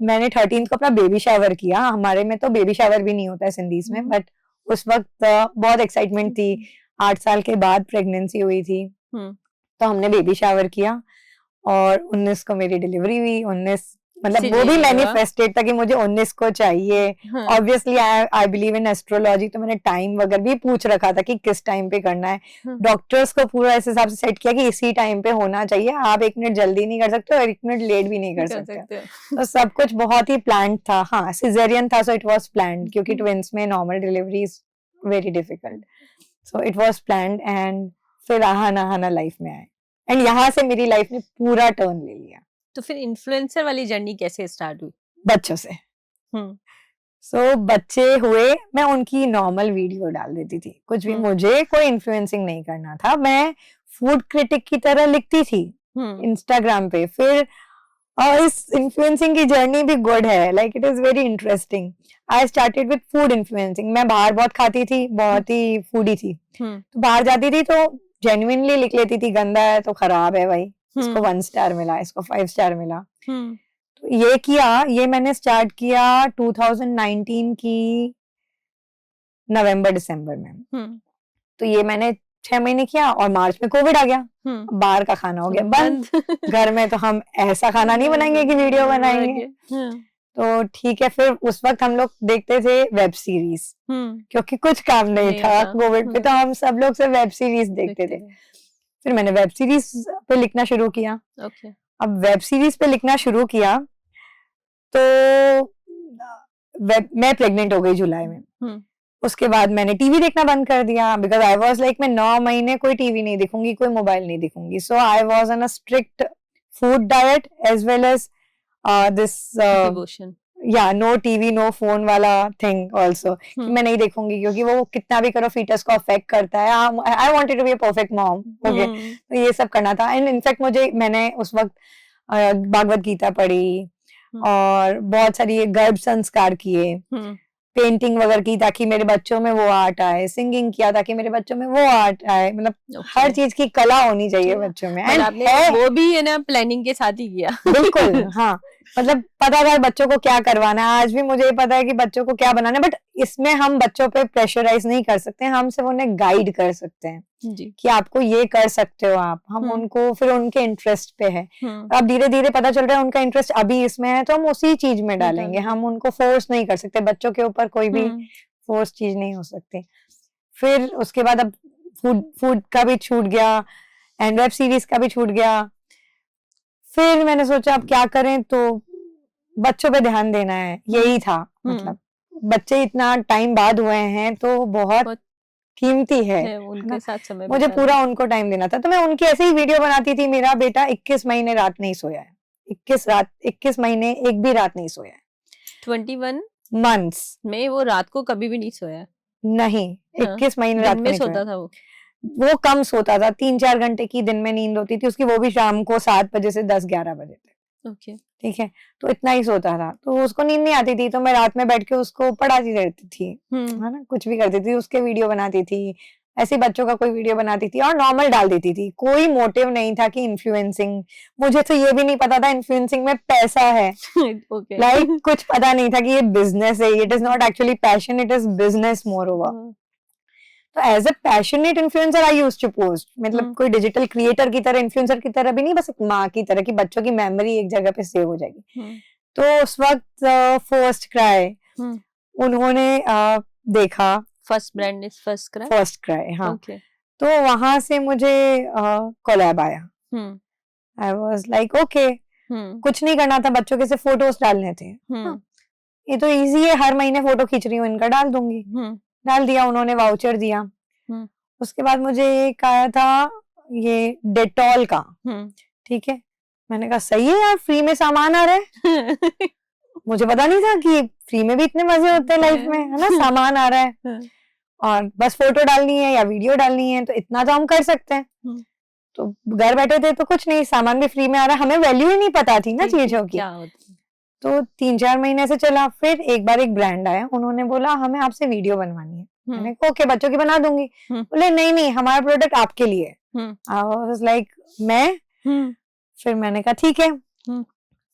मैंने 13th को अपना बेबी शावर किया। हमारे में तो बेबी शावर भी नहीं होता है सिंधीज में, बट उस वक्त बहुत एक्साइटमेंट थी, 8 साल के बाद प्रेगनेंसी हुई थी, तो हमने बेबी शावर किया, और 19 को मेरी डिलीवरी हुई। 19 मतलब वो भी मैनिफेस्टेड था कि मुझे 19 को चाहिए। Obviously I believe in astrology, तो मैंने टाइम वगैरह भी पूछ रखा था कि किस टाइम पे करना है। डॉक्टर्स को पूरा इस हिसाब से सेट किया कि इसी टाइम पे होना चाहिए, आप 1 मिनट जल्दी नहीं कर सकते और 1 मिनट लेट भी नहीं कर सकते। तो सब कुछ बहुत ही प्लान्ड था। हाँ, सिजेरियन था, सो इट वाज प्लान्ड, क्योंकि ट्विंस में normal delivery is very difficult, so it was planned. And फिर आहाना लाइफ में आए, एंड यहाँ से मेरी लाइफ ने पूरा टर्न ले लिया। तो फिर इन्फ्लुएंसर वाली जर्नी कैसे स्टार्ट हुई? बच्चों से। सो बच्चे हुए, मैं उनकी नॉर्मल वीडियो डाल देती थी, कुछ भी, मुझे कोई इन्फ्लुएंसिंग नहीं करना था। मैं फूड क्रिटिक की तरह लिखती थी इंस्टाग्राम पे। फिर इस इन्फ्लुएंसिंग की जर्नी भी गुड है, like it is very interesting. I started with food influencing. मैं बाहर बहुत खाती थी, बहुत ही फूडी थी, तो बाहर जाती थी तो जेन्युइनली लिख लेती थी, गंदा है तो खराब है भाई, इसको 1 स्टार मिला, इसको 5 स्टार मिला। तो ये किया, ये मैंने स्टार्ट किया 2019 की नवंबर दिसंबर में। तो ये मैंने 6 महीने किया, और मार्च में कोविड आ गया। बाहर का खाना हो गया बंद। घर में तो हम ऐसा खाना नहीं बनाएंगे कि वीडियो बनाएंगे। तो ठीक है, फिर उस वक्त हम लोग देखते थे वेब सीरीज, क्योंकि कुछ काम नहीं था कोविड पे, तो हम सब लोग से वेब सीरीज देखते थे। फिर मैंने वेब सीरीज पे लिखना शुरू किया। ओके। अब वेब सीरीज पे लिखना शुरू किया तो मैं प्रेग्नेंट हो गई जुलाई में। उसके बाद मैंने टीवी देखना बंद कर दिया बिकॉज आई वाज लाइक मैं 9 महीने कोई टीवी नहीं देखूंगी, कोई मोबाइल नहीं देखूंगी। So I was on a strict food diet as well as this devotion, या नो टीवी नो फोन वाला थिंग ऑल्सो, कि मैं नहीं देखूंगी क्योंकि वो कितना भी करो फीटस को अफेक्ट करता है। I wanted to be a perfect mom. Okay, तो ये सब करना था। एंड इनफैक्ट मैंने उस वक्त भागवत गीता पढ़ी और बहुत सारी गर्भ संस्कार किए, पेंटिंग वगैरह की ताकि मेरे बच्चों में वो आर्ट आए, सिंगिंग किया ताकि मेरे बच्चों में वो आर्ट आए। मतलब हर चीज की कला होनी चाहिए बच्चों में। एंड आपने वो भी है ना प्लानिंग के साथ ही किया। बिल्कुल, हाँ, मतलब पता था बच्चों को क्या करवाना है। आज भी मुझे पता है कि बच्चों को क्या बनाना है, बट इसमें हम बच्चों पे प्रेशराइज नहीं कर सकते, हम सिर्फ उन्हें गाइड कर सकते हैं जी। कि आपको ये कर सकते हो आप। हम उनको फिर उनके इंटरेस्ट पे है। अब धीरे धीरे पता चल रहा है उनका इंटरेस्ट अभी इसमें है तो हम उसी चीज में डालेंगे। हम उनको फोर्स नहीं कर सकते, बच्चों के ऊपर कोई भी फोर्स चीज नहीं हो सकती। फिर उसके बाद अब फूड का भी छूट गया एंड वेब सीरीज का भी छूट गया। फिर मैंने सोचा अब क्या करें, तो बच्चों पे ध्यान देना है, यही था। मतलब बच्चे इतना टाइम बाद हुए हैं तो बहुत कीमती है उनके साथ समय मुझे पूरा उनको टाइम देना था। तो मैं उनकी ऐसे ही वीडियो बनाती थी। मेरा बेटा 21 महीने रात नहीं सोया है, 21 महीने एक भी रात नहीं सोया है। 21 मंथ्स में वो रात को कभी भी नहीं सोया? नहीं, 21 महीने रात में सोता था वो कम सोता था। 3-4 घंटे की दिन में नींद होती थी उसकी, वो भी शाम को 7 बजे से 10-11 बजे तक। ओके, ठीक है, तो इतना ही सोता था। तो उसको नींद नहीं आती थी तो मैं रात में बैठ के उसको पढ़ाती रहती थी, है ना, कुछ भी करती थी, उसके वीडियो बनाती थी, ऐसे बच्चों का कोई वीडियो बनाती थी और नॉर्मल डाल देती थी। कोई मोटिव नहीं था कि इन्फ्लुएंसिंग, मुझे तो ये भी नहीं पता था इन्फ्लुएंसिंग में पैसा है। लाइक कुछ पता नहीं था कि ये बिजनेस है। It is not actually passion, it is business moreover. तो as a passionate influencer I used to post, मतलब कोई डिजिटल क्रिएटर की तरह, इन्फ्लुएंसर की तरह भी नहीं, बस एक माँ की तरह कि बच्चों की मेमोरी एक जगह पे सेव हो जाएगी। तो उस वक्त फर्स्ट क्राई उन्होंने देखा। First brand is first cry. First cry, हाँ। तो वहां से मुझे कोलैब आया। आई वाज लाइक ओके, कुछ नहीं करना था, बच्चों के सिर्फ फोटोज डालने थे। ये तो इजी है, हर महीने फोटो खींच रही हूँ इनका, डाल दूंगी। डाल दिया, उन्होंने वाउचर दिया। उसके बाद मुझे एक आया था ये डेटॉल का। ठीक है, मैंने कहा सही है यार, फ्री में सामान आ रहा है। मुझे पता नहीं था कि फ्री में भी इतने मजे होते हैं लाइफ में, है ना, सामान आ रहा है और बस फोटो डालनी है या वीडियो डालनी है, तो इतना तो हम कर सकते हैं। तो घर बैठे थे तो कुछ नहीं, सामान भी फ्री में आ रहा है, हमें वैल्यू ही नहीं पता थी ना चीजों की। तो 3-4 महीने से चला। फिर एक बार एक ब्रांड आया, उन्होंने बोला हमें आपसे वीडियो बनवानी है। मैंने कहा ओके, बच्चों की बना दूंगी। बोले नहीं नहीं, हमारा प्रोडक्ट आपके लिए। आई वाज लाइक मैं? फिर मैंने कहा ठीक है।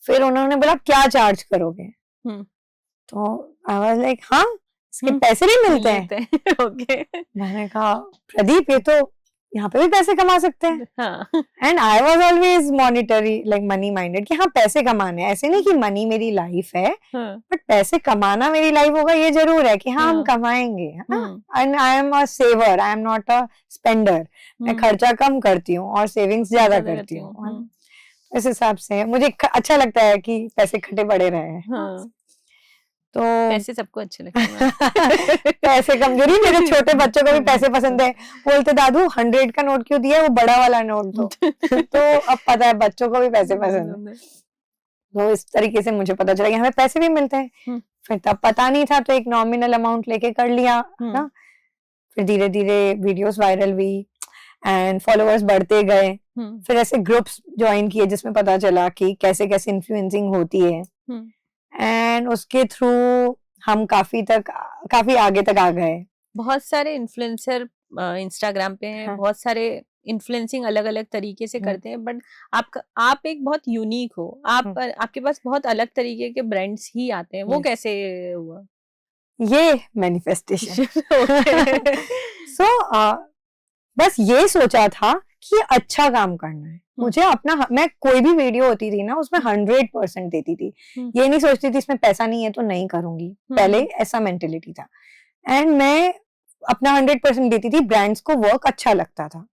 फिर उन्होंने बोला क्या चार्ज करोगे? तो आई वाज लाइक हाँ, इसके पैसे भी मिलते हैं। ओके। मैंने कहा प्रदीप, ये तो यहाँ पे भी पैसे कमा सकते हैं। And I was always monetary like money minded कि हाँ पैसे कमाने हैं, ऐसे नहीं कि मनी मेरी लाइफ है, बट पैसे कमाना मेरी लाइफ होगा, ये जरूर है कि हाँ हम कमाएंगे। And I am a saver, I am not a spender. मैं खर्चा कम करती हूँ और सेविंग्स ज्यादा करती हूँ। इस हिसाब से मुझे अच्छा लगता है कि पैसे इकट्ठे पड़े रहे। तो पैसे सबको अच्छे लगते हैं। पैसे कमजोरी, मेरे छोटे बच्चों को भी पैसे पसंद है। बोलते दादू 100 का नोट क्यों दिया, वो बड़ा वाला नोट दो। तो अब पता है बच्चों को भी पैसे पसंद है। तो इस तरीके से मुझे पता चला कि हमें पैसे भी मिलते हैं। फिर तब पता नहीं था तो एक नॉमिनल अमाउंट लेके कर लिया ना। फिर धीरे धीरे वीडियोस वायरल हुई एंड फॉलोअर्स बढ़ते गए। फिर ऐसे ग्रुप्स ज्वाइन किए जिसमें पता चला कि कैसे कैसे इन्फ्लुएंसिंग होती है। एंड उसके थ्रू हम काफी आगे तक आ गए। बहुत सारे इन्फ्लुएंसर इंस्टाग्राम पे हैं, बहुत सारे इन्फ्लुएंसिंग अलग अलग तरीके से करते हैं, बट आप एक बहुत यूनिक हो। आपके पास बहुत अलग तरीके के ब्रांड्स ही आते हैं। वो कैसे हुआ? ये मैनिफेस्टेशन। सो बस ये सोचा था कि अच्छा काम करना है मुझे अपना। मैं कोई भी वीडियो होती थी ना उसमें 100% देती थी। ये नहीं सोचती थी इसमें पैसा नहीं है तो नहीं करूंगी। पहले ऐसा मेंटेलिटी था एंड मैं अपना 100% देती थी। ब्रांड्स को वर्क अच्छा लगता था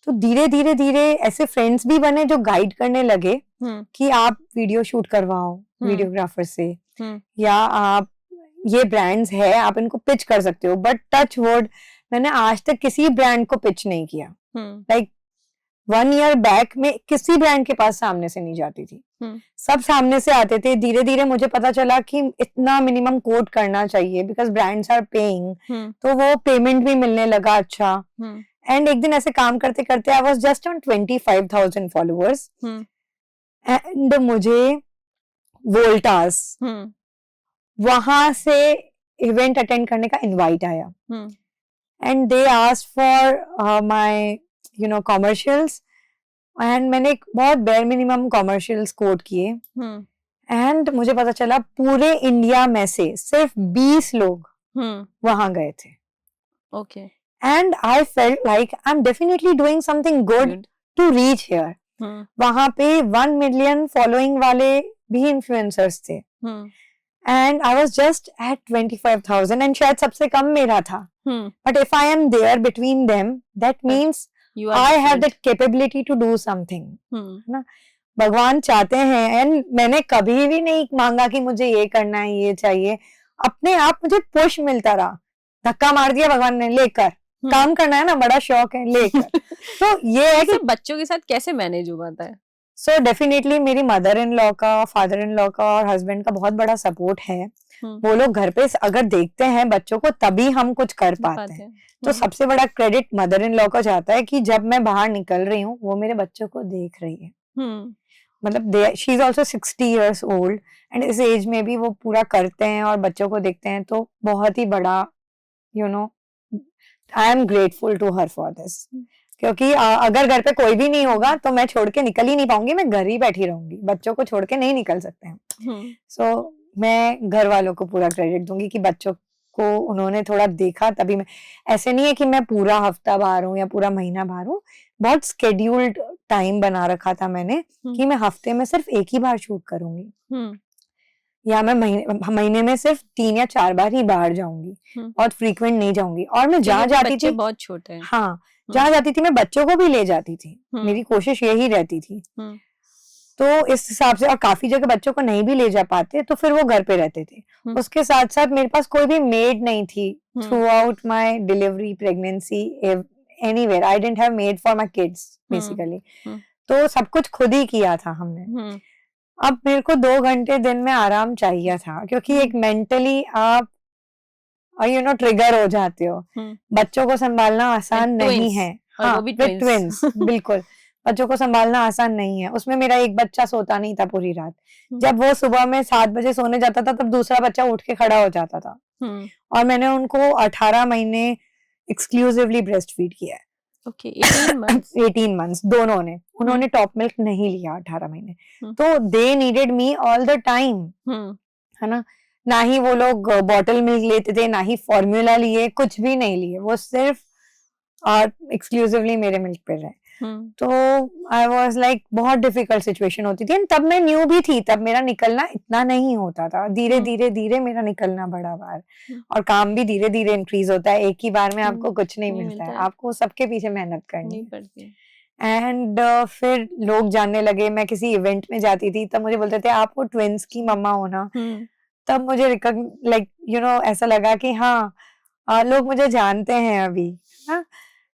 तो धीरे धीरे धीरे ऐसे फ्रेंड्स भी बने जो गाइड करने लगे कि आप वीडियो शूट करवाओ वीडियोग्राफर से, या आप ये ब्रांड्स है आप इनको पिच कर सकते हो। बट टच वुड मैंने आज तक किसी ब्रांड को पिच नहीं किया। लाइक 1 ईयर बैक में किसी ब्रांड के पास सामने से नहीं जाती थी, सब सामने से आते थे। धीरे धीरे मुझे पता चला कि इतना मिनिमम कोट करना चाहिए बिकॉज ब्रांड्स आर पेइंग, तो वो पेमेंट भी मिलने लगा अच्छा। एंड एक दिन ऐसे काम करते करते आई was just on 25,000 followers and मुझे वोल्टास वहां से इवेंट अटेंड करने का इनवाइट आया and they asked for my commercials and मैंने एक बहुत बेयर मिनिमम कॉमर्शियल्स कोट किए एंड मुझे पता चला पूरे इंडिया में से सिर्फ 20 लोग वहां गए थे। Okay, and I felt like I am definitely doing something good to reach here. वहां पे 1 मिलियन फॉलोइंग वाले भी इन्फ्लुएंसर्स थे and I was just at 25,000 and शायद सबसे कम मेरा था। But if I am there between them that means I have that capability to do something, ना। भगवान चाहते हैं एंड मैंने कभी भी नहीं मांगा कि मुझे ये करना है ये चाहिए, अपने आप मुझे पुश मिलता रहा। धक्का मार दिया भगवान ने, लेकर काम करना है ना, बड़ा शौक है, लेकर। तो ये है कि बच्चों के साथ कैसे मैनेज हो पाता है? सो डेफिनेटली मेरी मदर इन लॉ का, फादर इन लॉ का और हस्बैंड का बहुत बड़ा सपोर्ट है। वो लोग घर पे अगर देखते हैं बच्चों को तभी हम कुछ कर पाते हैं। तो सबसे बड़ा क्रेडिट मदर इन लॉ का जाता है कि जब मैं बाहर निकल रही हूँ वो मेरे बच्चों को देख रही है। मतलब she is also 60 years old and इस एज में भी वो पूरा करते हैं और बच्चों को देखते हैं, तो बहुत ही बड़ा I am grateful to her for this. क्योंकि अगर घर पे कोई भी नहीं होगा तो मैं छोड़ के निकल ही नहीं पाऊंगी, मैं घर ही बैठी रहूंगी, बच्चों को छोड़ के नहीं निकल सकते हैं। सो मैं घर वालों को पूरा क्रेडिट दूंगी कि बच्चों को उन्होंने थोड़ा देखा तभी मैं, ऐसे नहीं है कि मैं पूरा हफ्ता बाहर हूँ या पूरा महीना बाहर हूँ, बहुत स्केड्यूल्ड टाइम बना रखा था मैंने कि मैं हफ्ते में सिर्फ एक ही बार शूट करूंगी या मैं महीने में सिर्फ 3 या 4 बार ही बाहर जाऊंगी, बहुत फ्रीक्वेंट नहीं जाऊंगी। और मैं जहाँ जाती थी बहुत छोटे हैं, हाँ जहाँ जाती थी मैं बच्चों को भी ले जाती थी, मेरी कोशिश यही रहती थी। तो इस हिसाब से, और काफी जगह बच्चों को नहीं भी ले जा पाते तो फिर वो घर पे रहते थे। उसके साथ साथ मेरे पास कोई भी मेड नहीं थी through out my delivery, pregnancy, anywhere I didn't have made for my kids basically. तो सब कुछ खुद ही किया था हमने। अब मेरे को 2 घंटे दिन में आराम चाहिए था क्योंकि एक मेंटली आप ट्रिगर हो जाते हो। बच्चों को संभालना आसान नहीं है। हाँ, ट्विंस बिल्कुल बच्चों को संभालना आसान नहीं है। उसमें मेरा एक बच्चा सोता नहीं था पूरी रात। जब वो सुबह में 7 बजे सोने जाता था तब दूसरा बच्चा उठ के खड़ा हो जाता था। और मैंने उनको 18 महीने एक्सक्लूसिवली ब्रेस्ट फीड किया है। ओके, 18 months दोनों ने। उन्होंने टॉप मिल्क नहीं लिया 18 महीने। तो they needed me all the time, है ना ही वो लोग बॉटल मिल्क लेते थे, ना ही फॉर्मूला लिए, कुछ भी नहीं लिए, वो सिर्फ एक्सक्लूसिवली मेरे मिल्क पे रहे। तो आई वॉज लाइक बहुत डिफिकल्ट सिचुएशन होती थी। तब मैं न्यू भी थी, तब मेरा निकलना इतना नहीं होता था। धीरे धीरे धीरे मेरा निकलना बढ़ा बार, और काम भी धीरे धीरे इंक्रीज होता है। एक ही बार में आपको कुछ नहीं मिलता है, आपको सबके पीछे मेहनत करनी पड़ती है। एंड फिर लोग जानने लगे। मैं किसी इवेंट में जाती थी तब मुझे बोलते थे आप वो ट्विंस की मम्मा हो ना। तब मुझे ऐसा लगा कि हाँ लोग मुझे जानते हैं अभी। हाँ,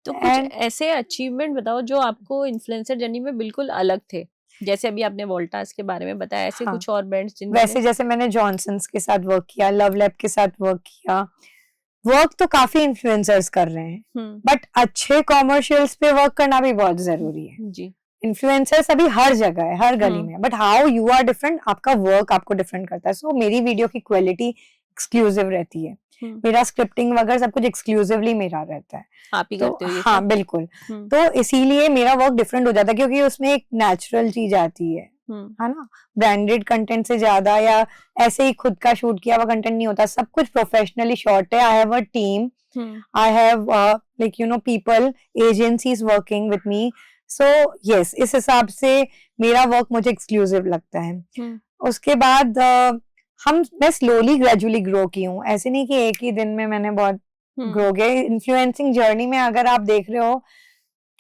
तो कुछ ऐसे अचीवमेंट बताओ जो आपको इन्फ्लुएंसर जर्नी में बिल्कुल अलग थे। जैसे अभी आपने वोल्टास के बारे में बताया, ऐसे कुछ और ब्रांड्स जिनमें वैसे जैसे मैंने जॉनसन्स के साथ वर्क किया, लव लैब के साथ वर्क किया। वर्क तो काफी इन्फ्लुएंसर्स कर रहे हैं, बट अच्छे कॉमर्शियल्स पे वर्क करना भी बहुत जरूरी है जी। इन्फ्लुएंसर्स अभी हर जगह है, हर गली में, but how you are different, आपका वर्क आपको डिफरेंट करता है। सो मेरी वीडियो की क्वालिटी एक्सक्लूसिव रहती है, मेरा स्क्रिप्टिंग वगैरह सब कुछ एक्सक्लूसिवली मेरा रहता है, आप ही करते हो ये? हाँ बिल्कुल। तो इसीलिए मेरा वर्क डिफरेंट हो जाता है क्योंकि उसमें एक नेचुरल चीज आती है ना। ब्रांडेड कंटेंट से ज्यादा या ऐसे ही खुद का शूट किया हुआ कंटेंट नहीं होता, सब कुछ प्रोफेशनली शॉट है। I have a team, I have people, agencies working with me. So yes, इस हिसाब से मेरा वर्क मुझे एक्सक्लूसिव लगता है। उसके बाद मैं स्लोली ग्रेजुअली ग्रो की हूँ, ऐसे नहीं कि एक ही दिन में मैंने बहुत ग्रो किया। इन्फ्लुएंसिंग जर्नी में अगर आप देख रहे हो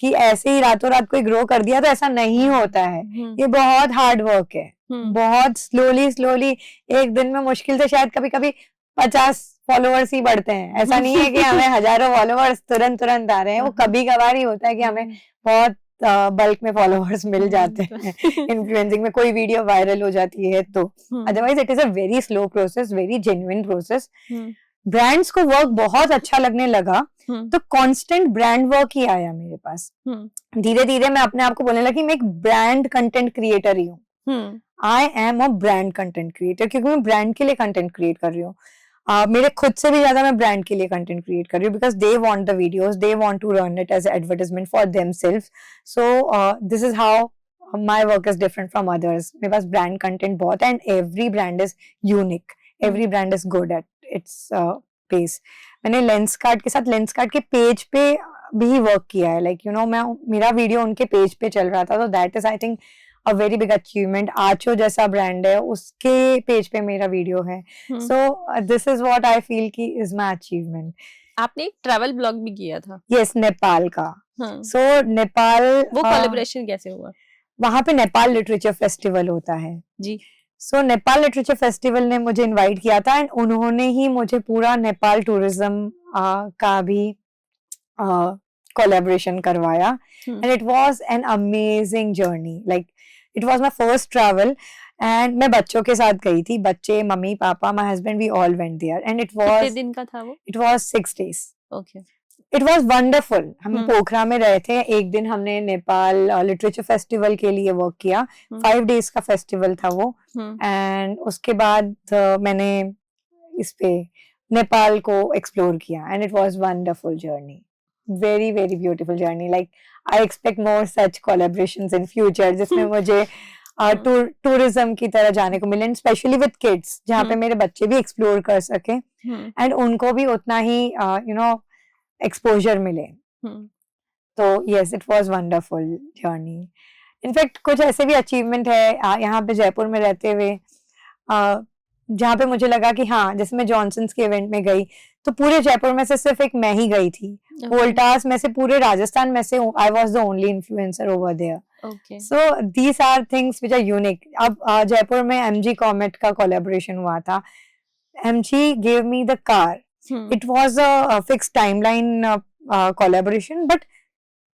कि ऐसे ही रातों रात कोई ग्रो कर दिया तो ऐसा नहीं होता है। ये बहुत हार्ड वर्क है, बहुत स्लोली एक दिन में मुश्किल से शायद कभी कभी 50 फॉलोअर्स ही बढ़ते हैं। ऐसा नहीं है कि हमें हजारों फॉलोअर्स तुरंत आ रहे हैं, वो कभी कभार ही होता है कि हमें बहुत बल्क में फॉलोअर्स मिल जाते हैं इन्फ्लुएंसिंग में, कोई वीडियो वायरल हो जाती है तो। Otherwise it is a very slow process, very genuine process. Brands को वर्क बहुत अच्छा लगने लगा तो कांस्टेंट ब्रांड वर्क ही आया मेरे पास। धीरे धीरे मैं अपने आप को बोलने लगी मैं एक ब्रांड कंटेंट क्रिएटर ही हूँ। आई am a brand content creator, क्योंकि मैं ब्रांड के लिए कंटेंट क्रिएट कर रही हूँ। मेरे खुद से भी ज्यादा मैं ब्रांड के लिए कंटेंट क्रिएट कर रही हूँ, because they want the videos, they want to run it as advertisement for themselves. So this is how my work is different from others. मेरे पास ब्रांड कंटेंट बहुत है and every brand is unique, every brand is good at its pace. मैंने Lenskart के साथ Lenskart के page पे भी वर्क किया है, लाइक यू नो मैं मेरा वीडियो उनके पेज पे चल रहा था, तो that is I think a very big achievement. Aachho जैसा ब्रांड है उसके पेज पे मेरा वीडियो है। So this is what I feel की इज माय अचीवमेंट। आपने एक ट्रैवल ब्लॉग भी किया था? यस, नेपाल का। सो नेपाल, वो कोलैबोरेशन कैसे हुआ? वहां पे नेपाल लिटरेचर फेस्टिवल होता है जी। सो नेपाल लिटरेचर फेस्टिवल ने मुझे इनवाइट किया था एंड उन्होंने ही मुझे पूरा नेपाल टूरिज्म का भी कोलैबोरेशन करवाया and it was an amazing journey. Like it was my first travel and मैं बच्चों के साथ गई थी, बच्चे, mummy, papa, my husband, we all went there and it was. कितने दिन का था वो? It was 6 days। Okay. It was wonderful. हम पोखरा में रहे थे, एक दिन हमने नेपाल लिटरेचर फेस्टिवल के लिए वर्क किया। 5 days का फेस्टिवल था वो एंड उसके बाद मैंने इस पे नेपाल को एक्सप्लोर किया and it was wonderful journey, very very beautiful journey. Like I expect more such collaborations in future जिसमें मुझे टूरिज्म की तरह जाने को मिले, स्पेशली विद किड्स, जहाँ पे मेरे बच्चे भी एक्सप्लोर कर सके एंड उनको भी उतना ही यू नो एक्सपोजर मिले। तो yes, it was wonderful journey. In fact कुछ ऐसे भी अचीवमेंट है यहाँ पे जयपुर में रहते हुए जहाँ पे मुझे लगा कि हाँ, जैसे मैं जॉनसन्स के इवेंट में गई तो पूरे जयपुर में से सिर्फ एक मैं ही गई थी। वोल्टास में से पूरे राजस्थान में से I was the only influencer over there. So these are things which are unique. अब जयपुर में MG कॉमेट का कोलैबोरेशन हुआ था। MG gave me the car. It was a fixed timeline collaboration, but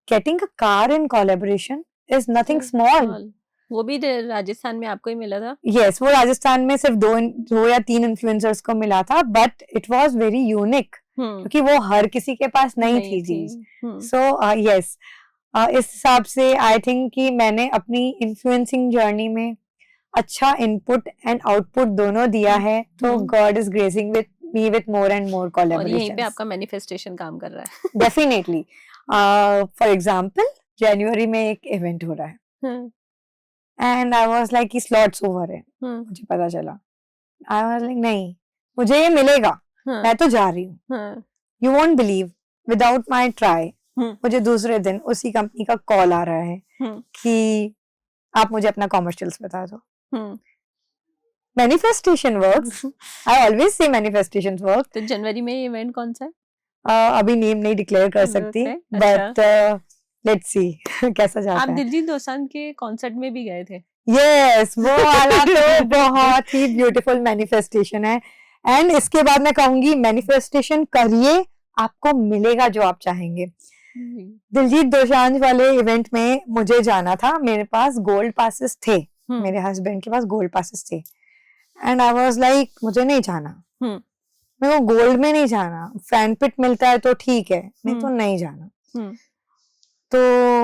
getting a car in collaboration is nothing small. वो भी राजस्थान में आपको ही मिला था? Yes, वो राजस्थान में सिर्फ दो या तीन इन्फ्लुएंसर्स को मिला था, but it was very unique क्योंकि वो हर किसी के पास नहीं थी चीज। So yes, इस हिसाब से आई थिंक कि मैंने अपनी इन्फ्लुएंसिंग जर्नी में अच्छा इनपुट एंड आउटपुट दोनों दिया है, तो God is gracing with me with more and more collaborations. और यहीं पे आपका मैनिफेस्टेशन काम कर रहा है। डेफिनेटली। फॉर एग्जांपल जनवरी में एक इवेंट हो रहा है एंड आई वाज लाइक कि स्लॉट्स ओवर है। मुझे पता चला, आई वाज लाइक नहीं, मुझे ये मिलेगा, मैं तो जा रही हूँ। You won't believe, without my try मुझे दूसरे दिन उसी कंपनी का कॉल आ रहा है कि आप मुझे अपना कॉमर्शियल्स बता दो। Manifestation works. I always say manifestation work. तो जनवरी में इवेंट कौन सा है? अभी नेम नहीं डिक्लेयर कर सकती, बट लेट्स सी कैसा जाता है। आप दिलजीत दोसांझ के कॉन्सर्ट में भी गए थे? यस, वो वाला तो बहुत ही ब्यूटीफुल मैनिफेस्टेशन है एंड इसके बाद मैं कहूंगी मैनिफेस्टेशन करिए, आपको मिलेगा जो आप चाहेंगे। दिलजीत दोसांझ वाले इवेंट में मुझे जाना था, मेरे पास गोल्ड पासेस थे, मेरे हस्बैंड के पास गोल्ड पासेस थे एंड आई वाज लाइक मुझे नहीं जाना, मेरे को गोल्ड में नहीं जाना, फैन पिट मिलता है तो ठीक है, नहीं तो नहीं जाना। तो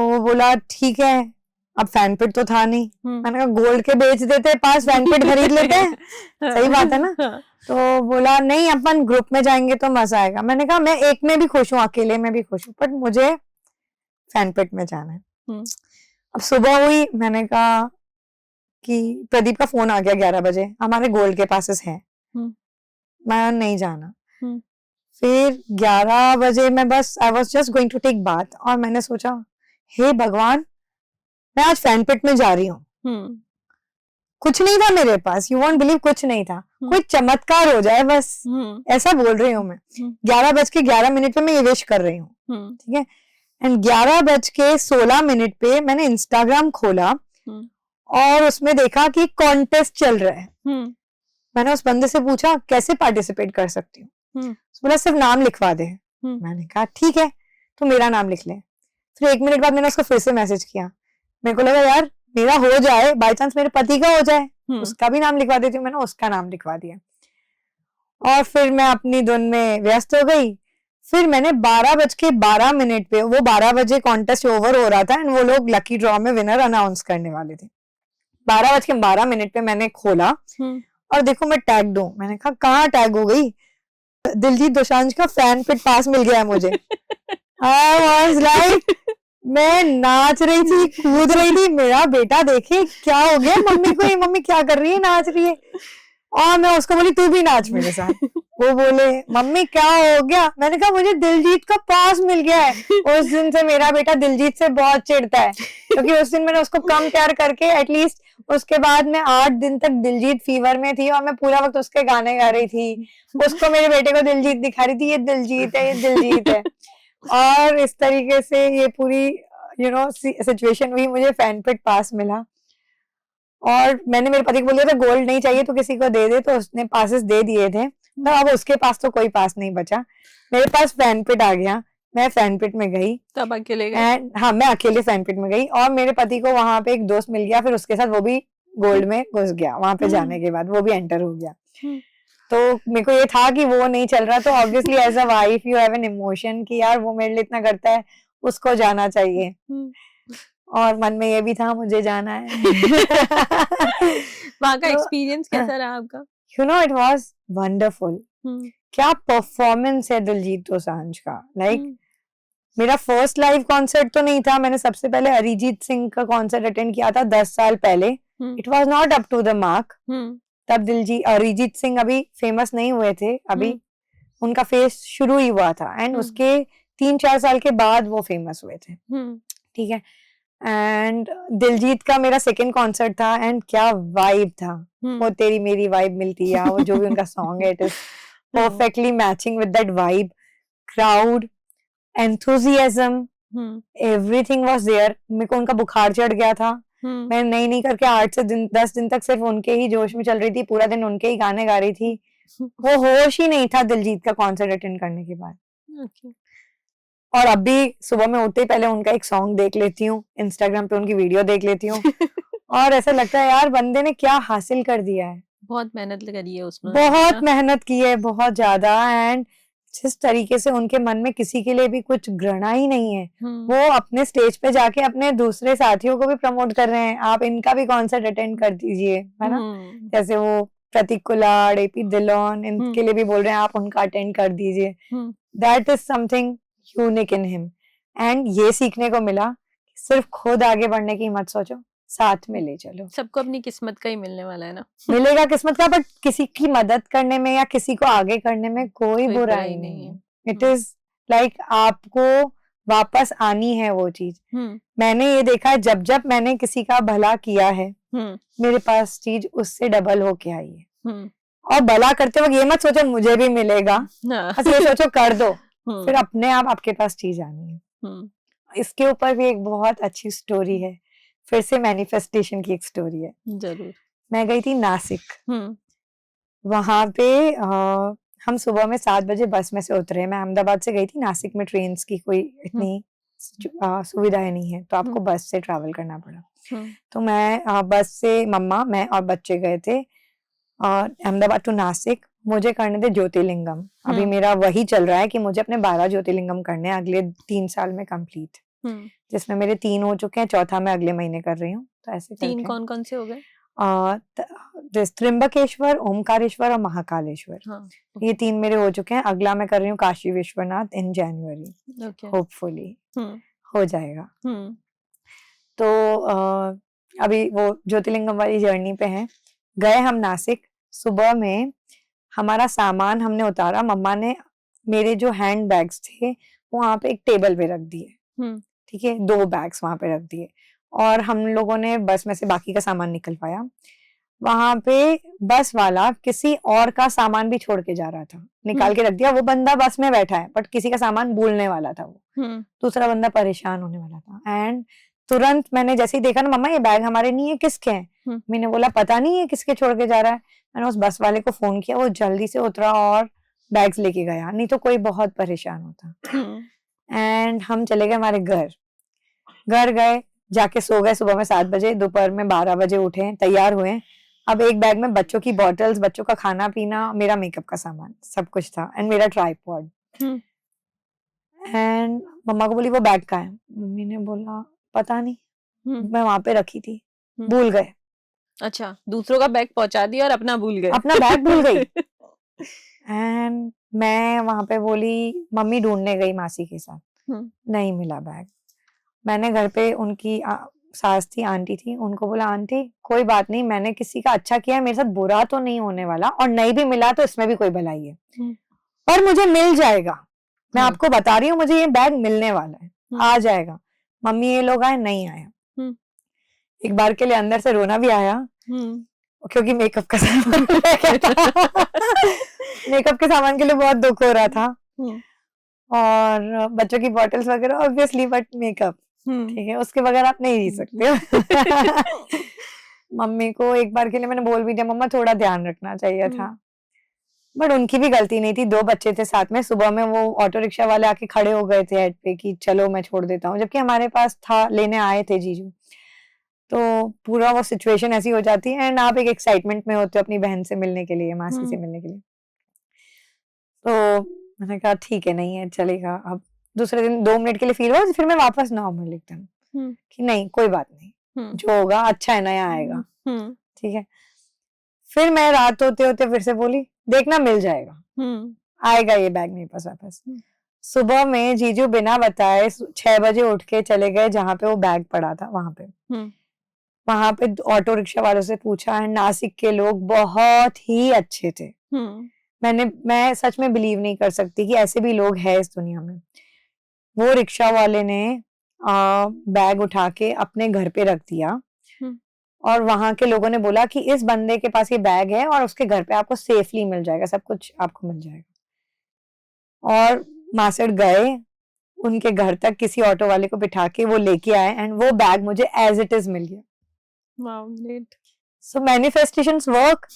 वो बोला ठीक है, अब फैन पिट तो था नहीं, मैंने कहा गोल्ड के बेच देते, पास फैन पिट खरीद लेते हैं। सही बात है ना। तो बोला नहीं, अपन ग्रुप में जाएंगे तो मजा आएगा। मैंने कहा मैं एक में भी खुश हूँ, अकेले में भी खुश हूँ, पर मुझे फैन पिट में जाना है। अब सुबह हुई, मैंने कहा कि प्रदीप का फोन आ गया 11 बजे, हमारे गोल्ड के पासेस हैं, मैं नहीं जाना। फिर 11 बजे मैं बस I was just going to take bath और मैंने सोचा हे भगवान, मैं आज फैन पिट में जा रही हूँ। कुछ नहीं था मेरे पास, यू वोंट बिलीव, कुछ नहीं था, कोई चमत्कार हो जाए बस, ऐसा बोल रही हूँ मैं। 11 बज के 11 मिनट पे मैं ये विश कर रही हूँ, ठीक है। एंड 11:16 पे मैंने इंस्टाग्राम खोला और उसमें देखा कि कॉन्टेस्ट चल रहा है। मैंने उस बंदे से पूछा कैसे पार्टिसिपेट कर सकती हूँ, बोला सिर्फ नाम लिखवा दे। मैंने कहा ठीक है, तो मेरा नाम लिख ले। फिर 1 मिनट बाद मैंने उसको फिर से मैसेज किया, मेरे को लगा यार मेरा हो जाए, बाई चांस मेरे पति का हो जाए, उसका भी नाम लिखवा देती हूँ। मैंने उसका नाम लिखवा दिया और फिर मैं अपनी धुन में व्यस्त हो गई। फिर मैंने 12:12 पे, वो 12 बजे कॉन्टेस्ट ओवर हो रहा था एंड वो लोग लकी ड्रॉ में विनर अनाउंस करने वाले थे। 12:12 पे मैंने खोला और देखो मैं टैग हूँ। मैंने कहा कहाँ टैग हो गई, दिलजीत दोसांझ का फैन पिट पास मिल गया है मुझे। I was like, मैं नाच रही थी, कूद रही थी, मेरा बेटा देखे क्या हो गया मम्मी को, ये मम्मी क्या कर रही है, नाच रही है। और मैं उसको बोली तू भी नाच मेरे साथ। वो बोले मम्मी क्या हो गया, मैंने कहा मुझे दिलजीत का पास मिल गया है। उस दिन से मेरा बेटा दिलजीत से बहुत चिढ़ता है, क्योंकि उस दिन मैंने उसको कम प्यार करके एटलीस्ट उसके बाद मैं 8 दिन तक दिलजीत फीवर में थी और मैं पूरा वक्त उसके गाने गा रही थी। उसको मेरे बेटे को दिलजीत दिखा रही थी, ये दिलजीत है, ये दिलजीत है। और इस तरीके से ये पूरी सिचुएशन हुई, मुझे फैन पिट पास मिला। और मैंने मेरे पति को बोल दिया था गोल्ड नहीं चाहिए तो किसी को दे दे, तो उसने पासेस दे दिए थे। तो अब उसके पास तो कोई पास नहीं बचा, मेरे पास फैन पिट आ गया। मैं फैन पिट में गई, तब अकेले गए? एंड हाँ मैं अकेले फैन पिट में गई और मेरे पति को वहां पे एक दोस्त मिल गया, फिर उसके साथ वो भी गोल्ड में घुस गया। वहां पे जाने के बाद वो भी एंटर हो गया। तो मेरे को ये था कि वो नहीं चल रहा, तो obviously as a wife you have an emotion कि यार वो मेरे लिए इतना करता है, उसको जाना चाहिए। और मन में ये भी था मुझे जाना है। वहाँ का एक्सपीरियंस कैसा रहा आपका? You know it was wonderful. क्या परफॉर्मेंस है दिलजीत दोसांझ का। लाइक मेरा फर्स्ट लाइव कॉन्सर्ट तो नहीं था, मैंने सबसे पहले अरिजीत सिंह का कॉन्सर्ट अटेंड किया था 10 साल पहले। It was not up to the mark. तब अरिजीत सिंह अभी फेमस नहीं हुए थे, अभी उनका फेस शुरू ही हुआ था एंड उसके 3-4 साल के बाद वो फेमस हुए थे। ठीक है, एंड दिलजीत का मेरा सेकंड कॉन्सर्ट था एंड क्या वाइब था। वो तेरी मेरी वाइब मिलती है, वो जो भी उनका सॉन्ग है it is perfectly matching with that vibe. Crowd, enthusiasm, everything was there. मेरे को उनका बुखार चढ़ गया था। मैं नहीं करके 10 दिन तक सिर्फ उनके ही जोश में चल रही थी, पूरा दिन उनके ही गाने गा रही थी। वो होश ही नहीं था दिलजीत का कॉन्सर्ट अटेंड करने के बाद। और अभी सुबह में उठते ही पहले उनका एक सॉन्ग देख लेती हूँ, इंस्टाग्राम पे उनकी वीडियो देख लेती हूँ। और ऐसा लगता है यार बंदे ने क्या हासिल कर दिया है। बहुत मेहनत करी है उसने, बहुत मेहनत की है, बहुत ज्यादा। एंड जिस तरीके से उनके मन में किसी के लिए भी कुछ घृणा ही नहीं है, वो अपने स्टेज पे जाके अपने दूसरे साथियों को भी प्रमोट कर रहे हैं, आप इनका भी कॉन्सर्ट अटेंड कर दीजिए, है ना। जैसे वो प्रतीक कुलाड़, एपी डिलॉन, इनके लिए भी बोल रहे हैं आप उनका अटेंड कर दीजिए। That is something unique in him. And ये सीखने को मिला सिर्फ खुद आगे बढ़ने की मत सोचो, साथ में ले चलो। सबको अपनी किस्मत का ही मिलने वाला है ना। मिलेगा किस्मत का, बट किसी की मदद करने में या किसी को आगे करने में कोई बुराई नहीं है। इट इज लाइक आपको वापस आनी है वो चीज। मैंने ये देखा है जब जब मैंने किसी का भला किया है, मेरे पास चीज उससे डबल होके आई है। और भला करते वक्त ये मत सोचो मुझे भी मिलेगा, बस ये सोचो कर दो, फिर अपने आप आपके पास चीज आनी है। इसके ऊपर भी एक बहुत अच्छी स्टोरी है, फिर से मैनिफेस्टेशन की एक स्टोरी है। जरूर। मैं गई थी नासिक। वहां पे हम सुबह में 7 बजे बस में से उतरे। मैं अहमदाबाद से गई थी, नासिक में ट्रेन की कोई इतनी सुविधाएं नहीं है, तो आपको बस से ट्रैवल करना पड़ा। तो मैं बस से, मम्मा, मैं और बच्चे गए थे अहमदाबाद टू नासिक। मुझे करने थे ज्योतिर्लिंगम। अभी मेरा वही चल रहा है कि मुझे अपने 12 ज्योतिर्लिंगम करने हैं अगले 3 साल में कंप्लीट, जिसमें मेरे 3 हो चुके हैं, चौथा मैं अगले महीने कर रही हूँ। तो ऐसे 3 कौन कौन से हो गए? त्र्यंबकेश्वर, ओमकारेश्वर और महाकालेश्वर। ये 3 मेरे हो चुके हैं। अगला मैं कर रही हूँ काशी विश्वनाथ इन जनवरी। होपफुली हो जाएगा। तो अभी वो ज्योतिर्लिंगम वाली जर्नी पे हैं। गए हम नासिक। सुबह में हमारा सामान हमने उतारा, मम्मा ने मेरे जो हैंड बैग्स थे वो वहां पे एक टेबल पे रख दिए। ठीक है, 2 बैग्स वहां पे रख दिए और हम लोगों ने बस में से बाकी का सामान निकलवाया। वहां पे बस वाला किसी और का सामान भी छोड़ के जा रहा था, निकाल के रख दिया। वो बंदा बस में बैठा है बट किसी का सामान भूलने वाला था वो। दूसरा बंदा परेशान होने वाला था। एंड तुरंत मैंने जैसे ही देखा ना, मम्मा ये बैग हमारे नहीं है, किसके हैं? मैंने बोला पता नहीं है किसके छोड़ के जा रहा है। मैंने उस बस वाले को फोन किया, वो जल्दी से उतरा और बैग्स लेके गया, नहीं तो कोई बहुत परेशान होता। एंड हम चले गए हमारे घर गए, जाके सो गए। सुबह में 7 बजे, दोपहर में 12 बजे उठे, तैयार हुए। अब एक बैग में बच्चों की बॉटल्स, बच्चों का खाना पीना, मेरा मेकअप का सामान, सब कुछ था, एंड मेरा ट्राइपॉड। एंड मम्मा को बोली वो बैग कहाँ है? मम्मी ने बोला पता नहीं, मैं वहां पे रखी थी, भूल गए। अच्छा, दूसरों का बैग पहुंचा दिया और अपना भूल गए। अपना बैग भूल गई। एंड मैं वहां पे बोली, मम्मी ढूंढने गई मासी के साथ, नहीं मिला बैग। मैंने घर पे उनकी सास थी, आंटी थी, उनको बोला आंटी कोई बात नहीं, मैंने किसी का अच्छा किया है, मेरे साथ बुरा तो नहीं होने वाला, और नहीं भी मिला तो इसमें भी कोई भलाई है, पर मुझे मिल जाएगा, मैं आपको बता रही हूँ, मुझे ये बैग मिलने वाला है, आ जाएगा। मम्मी ये लोग आए, नहीं आया। एक बार के लिए अंदर से रोना भी आया, क्योंकि मेकअप का सामान मेकअप के सामान के लिए बहुत दुख हो रहा था, और बच्चों की बॉटल्स वगैरह ऑब्वियसली, बट मेकअप ठीक है, उसके बगैर आप नहीं जी सकते हो। मम्मी को एक बार के लिए मैंने बोल भी दिया, मम्मा थोड़ा ध्यान रखना चाहिए था, बट उनकी भी गलती नहीं थी। 2 बच्चे थे साथ में, सुबह में वो ऑटो रिक्शा वाले आके खड़े हो गए थे हेड पे कि चलो मैं छोड़ देता हूँ, जबकि हमारे पास था, लेने आए थे जीजू। तो पूरा वो सिचुएशन ऐसी हो जाती है, एंड आप एक एक्साइटमेंट में होते हो अपनी बहन से मिलने के लिए, मासी से मिलने के लिए। तो मैंने कहा ठीक है, नहीं है चलेगा। अब दूसरे दिन 2 मिनट के लिए फील हुआ, फिर मैं वापस नॉर्मल एकदम कि नहीं कोई बात नहीं, जो होगा अच्छा है, नया आएगा, ठीक है। फिर मैं रात होते होते फिर से बोली देखना मिल जाएगा, आएगा ये बैग मेरे पास वापस। सुबह में जीजू बिना बताए 6 बजे उठ के चले गए जहाँ पे वो बैग पड़ा था, वहां पे ऑटो रिक्शा वालों से पूछा, है नासिक के लोग बहुत ही अच्छे थे। मैं सच में बिलीव नहीं कर सकती कि ऐसे भी लोग हैं इस दुनिया में। वो रिक्शा वाले ने बैग उठा के अपने घर पे रख दिया, और वहां के लोगों ने बोला कि इस बंदे के पास ये बैग है और उसके घर पे आपको सेफली मिल जाएगा, सब कुछ आपको मिल जाएगा। और मासड़ गए उनके घर तक, किसी ऑटो वाले को बिठा के वो लेके आए, एंड वो बैग मुझे एज इट इज मिल गया। सो मैनिफेस्टेशंस वर्क।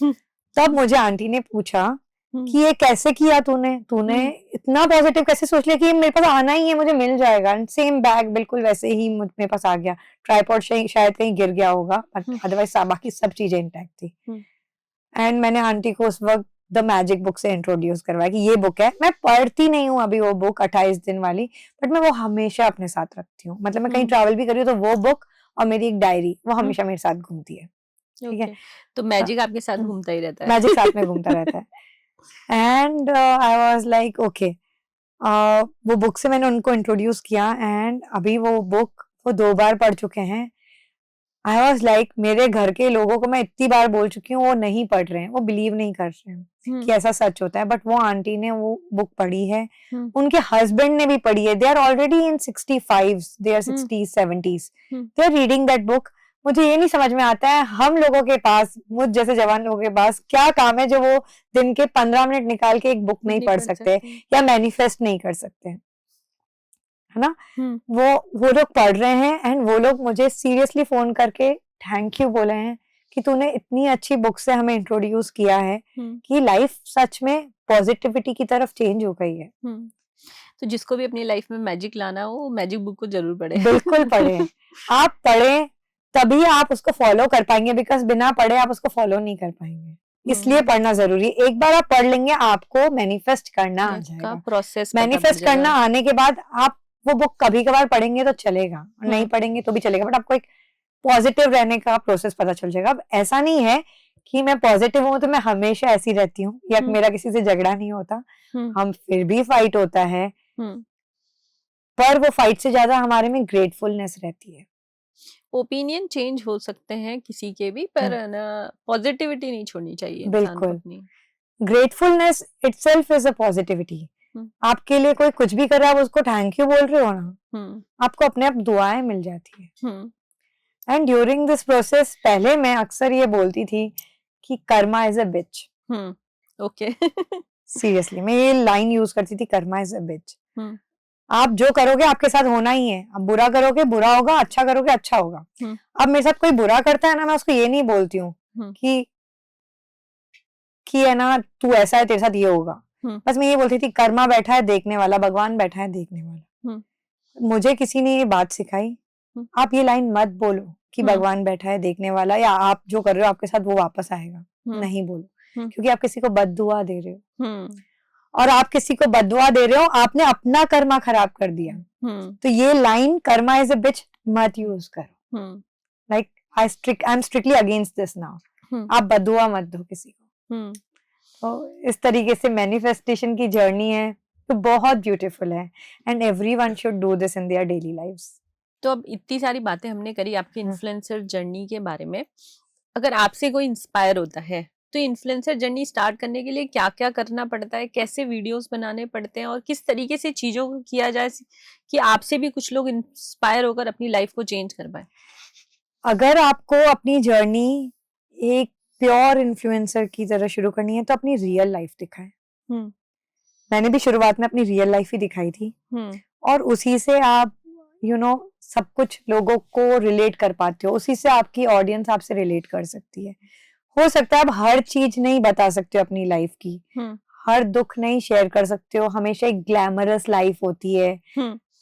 तब मुझे आंटी ने पूछा कि ये कैसे किया तूने इतना पॉजिटिव कैसे सोच लिया कि ये मेरे पास आना ही है, मुझे मिल जाएगा। एंड सेम बैग बिल्कुल वैसे ही मेरे पास आ गया। ट्राइपॉड शायद कहीं गिर गया होगा, अदरवाइज बाकी सब चीजें इंटैक्ट थी। एंड मैंने आंटी को उस वक्त द मैजिक बुक से इंट्रोड्यूस करवाया कि ये बुक है। मैं पढ़ती नहीं हूँ अभी वो बुक 28 दिन वाली, बट मैं वो हमेशा अपने साथ रखती हूँ। मतलब मैं कहीं ट्रैवल भी कर रही हूँ तो वो बुक और मेरी एक डायरी वो हमेशा मेरे साथ घूमती है, ठीक है। तो मैजिक आपके साथ घूमता ही रहता है। मैजिक साथ में घूमता रहता है। And I was like okay, वो बुक से मैंने उनको इंट्रोड्यूस किया, एंड अभी वो बुक वो 2 बार पढ़ चुके हैं। आई वाज लाइक मेरे घर के लोगों को मैं इतनी बार बोल चुकी हूँ, वो नहीं पढ़ रहे हैं, वो बिलीव नहीं कर रहे हैं कि ऐसा सच होता है, बट वो आंटी ने वो बुक पढ़ी है, उनके हस्बैंड ने भी पढ़ी है। They are already in 65, they are 60s 70s, they are reading that book. मुझे ये नहीं समझ में आता है हम लोगों के पास, मुझ जैसे जवान लोगों के पास क्या काम है जो वो दिन के 15 मिनट निकाल के एक बुक नहीं पढ़ सकते या मैनिफेस्ट नहीं कर सकते, है ना। वो लोग पढ़ रहे हैं, एंड वो लोग मुझे सीरियसली फोन करके थैंक यू बोले हैं कि तूने इतनी अच्छी बुक से हमें इंट्रोड्यूस किया है कि लाइफ सच में पॉजिटिविटी की तरफ चेंज हो गई है। तो जिसको भी अपनी लाइफ में मैजिक लाना हो, वो मैजिक बुक को जरूर पढ़े। बिल्कुल पढ़े। आप पढ़े तभी आप उसको फॉलो कर पाएंगे, बिकॉज बिना पढ़े आप उसको फॉलो नहीं कर पाएंगे, इसलिए पढ़ना जरूरी है। एक बार आप पढ़ लेंगे, आपको मैनिफेस्ट करना आ जाएगा, प्रोसेस मैनिफेस्ट करना आने के बाद आप वो बुक कभी कभार पढ़ेंगे तो चलेगा, नहीं पढ़ेंगे तो भी चलेगा, बट आपको एक पॉजिटिव रहने का प्रोसेस पता चल जाएगा। अब ऐसा नहीं है कि मैं पॉजिटिव हूँ तो मैं हमेशा ऐसी रहती हूँ या मेरा किसी से झगड़ा नहीं होता, हम फिर भी फाइट होता है, पर वो फाइट से ज्यादा हमारे में ग्रेटफुलनेस रहती है। ओपिनियन चेंज हो सकते हैं किसी के भी, पर ना पॉजिटिविटी नहीं छोड़नी चाहिए। बिल्कुल, gratefulness itself is a positivity. आपके लिए कोई कुछ भी कर रहा है, आप उसको थैंक यू बोल रहे हो ना, आपको अपने आप दुआएं मिल जाती है। एंड ड्यूरिंग दिस प्रोसेस पहले मैं अक्सर ये बोलती थी कि karma is a bitch. Okay. Seriously मैं ये लाइन यूज करती थी, कर्मा इज अ बिच। आप जो करोगे आपके साथ होना ही है। अब बुरा करोगे बुरा होगा, अच्छा करोगे अच्छा होगा। अब मेरे साथ कोई बुरा करता है ना, मैं उसको ये नहीं बोलती हूँ कि है ना तू ऐसा है, तेरे साथ ये होगा। बस मैं ये बोलती थी कर्मा बैठा है देखने वाला, भगवान बैठा है देखने वाला। मुझे किसी ने ये बात सिखाई, आप ये लाइन मत बोलो कि भगवान बैठा है देखने वाला, या आप जो कर रहे हो आपके साथ वो वापस आएगा। नहीं बोलो, क्योंकि आप किसी को बद्दुआ दे रहे हो, और आप किसी को बद्दुआ दे रहे हो, आपने अपना कर्मा खराब कर दिया। तो ये लाइन कर्मा इज अ बिच मत यूज करो। Like I M strictly against this now. आप बद्दुआ मत दो किसी को। तो इस तरीके से मैनिफेस्टेशन की जर्नी है, तो बहुत ब्यूटीफुल है, and everyone should do this in their daily lives. तो अब इतनी सारी बातें हमने करी आपकी इन्फ्लुएंसर जर्नी के बारे में। अगर आपसे कोई इंस्पायर होता है तो इन्फ्लुएंसर जर्नी स्टार्ट करने के लिए क्या क्या करना पड़ता है, कैसे वीडियोस बनाने पड़ते हैं, और किस तरीके से चीजों को किया जाए कि आपसे भी कुछ लोग इंस्पायर होकर अपनी लाइफ को चेंज कर पाए? अगर आपको अपनी जर्नी एक प्योर इन्फ्लुएंसर की तरह शुरू करनी है तो अपनी रियल लाइफ दिखाएं। मैंने भी शुरुआत में अपनी रियल लाइफ ही दिखाई थी, और उसी से आप सब कुछ लोगों को रिलेट कर पाते हो, उसी से आपकी ऑडियंस आपसे रिलेट कर सकती है। हो सकता है आप हर चीज नहीं बता सकते हो अपनी लाइफ की, हर दुख नहीं शेयर कर सकते हो, हमेशा एक ग्लैमरस लाइफ होती है।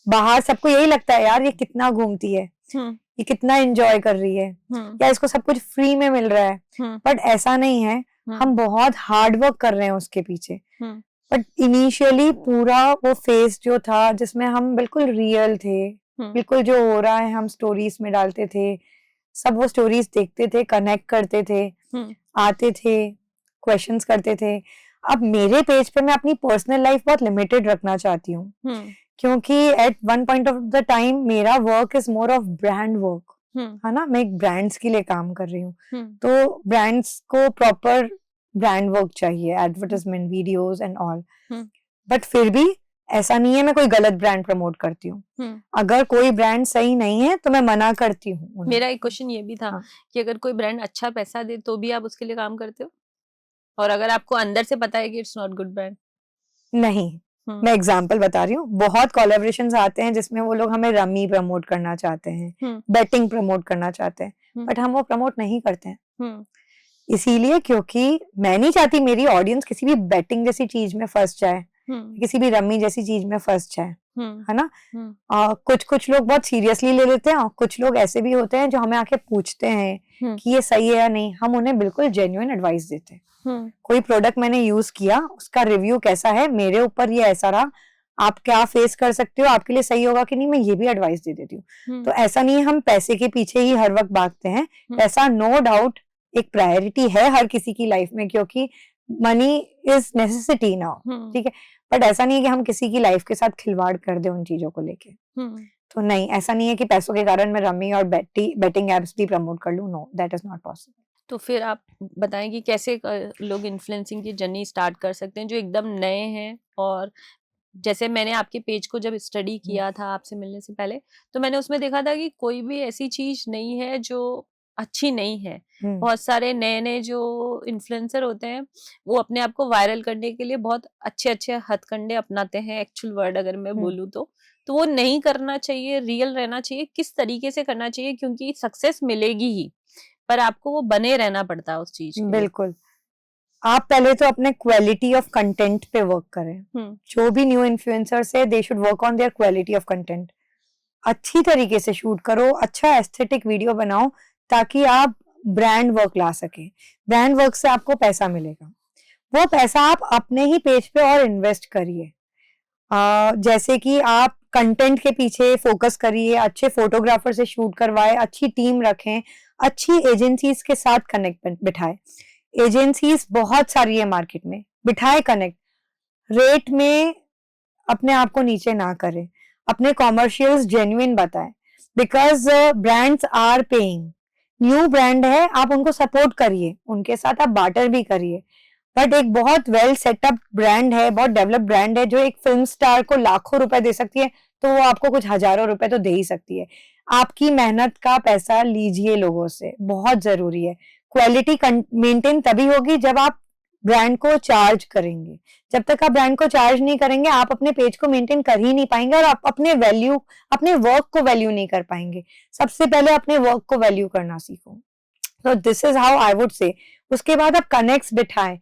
बाहर सबको यही लगता है यार ये कितना घूमती है, ये कितना एंजॉय कर रही है, या इसको सब कुछ फ्री में मिल रहा है, बट ऐसा नहीं है। हम बहुत हार्ड वर्क कर रहे हैं उसके पीछे। बट इनिशियली पूरा वो फेस जो था जिसमें हम बिल्कुल रियल थे, बिल्कुल जो हो रहा है हम स्टोरीज में डालते थे, सब वो स्टोरीज देखते थे, कनेक्ट करते थे, आते थे, क्वेश्चंस करते थे। अब मेरे पेज पे मैं अपनी पर्सनल लाइफ बहुत लिमिटेड रखना चाहती हूँ, क्योंकि at one point of the time मेरा work is more of brand work, है ना। मैं एक ब्रांड्स के लिए काम कर रही हूँ, तो ब्रांड्स को प्रॉपर ब्रांड वर्क चाहिए, advertisement videos and all. But फिर भी ऐसा नहीं है मैं कोई गलत ब्रांड प्रमोट करती हूँ। अगर कोई ब्रांड सही नहीं है तो मैं मना करती हूँ। मेरा एक क्वेश्चन ये भी था कि अगर कोई ब्रांड अच्छा पैसा दे तो भी आप उसके लिए काम करते हो, और अगर आपको अंदर से पता है कि इट्स नॉट गुड ब्रांड? नहीं, मैं एग्जांपल बता रही हूँ। बहुत कोलैबोरेशंस आते हैं जिसमें वो लोग हमें रमी प्रमोट करना चाहते हैं, बेटिंग प्रमोट करना चाहते हैं, बट हम वो प्रमोट नहीं करते हैं। इसीलिए क्योंकि मैं नहीं चाहती मेरी ऑडियंस किसी भी बेटिंग जैसी चीज में फंस जाए, किसी भी रमी जैसी चीज में फंस जाए, है ना। कुछ लोग बहुत सीरियसली ले लेते हैं, और कुछ लोग ऐसे भी होते हैं जो हमें आके पूछते हैं कि ये सही है या नहीं। हम उन्हें बिल्कुल जेन्युइन एडवाइस देते हैं। कोई प्रोडक्ट मैंने यूज किया, उसका रिव्यू कैसा है, मेरे ऊपर ये ऐसा रहा, आप क्या फेस कर सकते हो, आपके लिए सही होगा कि नहीं, मैं ये भी एडवाइस दे देती हूँ। तो ऐसा नहीं है हम पैसे के पीछे ही हर वक्त भागते हैं। पैसा नो डाउट एक प्रायोरिटी है हर किसी की लाइफ में, क्योंकि मनी इज नेसेसिटी नाउ, ठीक है। बट ऐसा नहीं है कि हम किसी की लाइफ के साथ खिलवाड़ कर दे उन चीजों को लेके। तो नहीं, ऐसा नहीं है कि पैसों के कारण मैं रमी और बेटिंग एप्स भी प्रमोट कर लूं। No, that is not possible. तो फिर आप बताएं कि कैसे लोग इन्फ्लुएंसिंग की जर्नी स्टार्ट कर सकते हैं जो एकदम नए हैं। और जैसे मैंने आपके पेज को जब स्टडी किया था आपसे मिलने से पहले, तो मैंने उसमें देखा था कि कोई भी ऐसी चीज नहीं है जो अच्छी नहीं है। बहुत सारे नए नए जो इन्फ्लुएंसर होते हैं वो अपने आप को वायरल करने के लिए बहुत अच्छे अच्छे हथकंडे अपनाते हैं, एक्चुअल वर्ड अगर मैं बोलूँ तो वो नहीं करना चाहिए, रियल रहना चाहिए। किस तरीके से करना चाहिए, क्योंकि सक्सेस मिलेगी ही, पर आपको वो बने रहना पड़ता है उस चीज के। बिल्कुल। आप पहले तो अपने क्वालिटी ऑफ कंटेंट पे वर्क करें। जो भी न्यू इन्फ्लुएंसर्स है, they should work on their quality of content. अच्छी तरीके से शूट करो, अच्छा एस्थेटिक वीडियो बनाओ, ताकि आप ब्रांड वर्क ला सके। ब्रांड वर्क से आपको पैसा मिलेगा, वो पैसा आप अपने ही पेज पे और इन्वेस्ट करिए। जैसे कि आप कंटेंट के पीछे फोकस करिए, अच्छे फोटोग्राफर से शूट करवाए, अच्छी टीम रखें, अच्छी एजेंसीज के साथ कनेक्ट बिठाए। एजेंसीज बहुत सारी है मार्केट में, बिठाए कनेक्ट। रेट में अपने आप को नीचे ना करें, अपने कॉमर्शियल्स जेन्युइन बताएं, because brands are paying. New brand है, आप उनको सपोर्ट करिए, उनके साथ आप बार्टर भी करिए। बट एक बहुत वेल सेटअप ब्रांड है, बहुत डेवलप ब्रांड है, जो एक फिल्म स्टार को लाखों रुपए दे सकती है, तो वो आपको कुछ हजारों रुपए तो दे ही सकती है। आपकी मेहनत का पैसा लीजिए लोगों से, बहुत जरूरी है। क्वालिटी मेंटेन तभी होगी जब आप ब्रांड को चार्ज करेंगे। जब तक आप ब्रांड को चार्ज नहीं करेंगे आप अपने पेज को मेंटेन कर ही नहीं पाएंगे और आप अपने वर्क को वैल्यू नहीं कर पाएंगे। सबसे पहले अपने वर्क को वैल्यू करना सीखो। तो this is how I would say. उसके बाद आप कनेक्ट्स बिठाएं।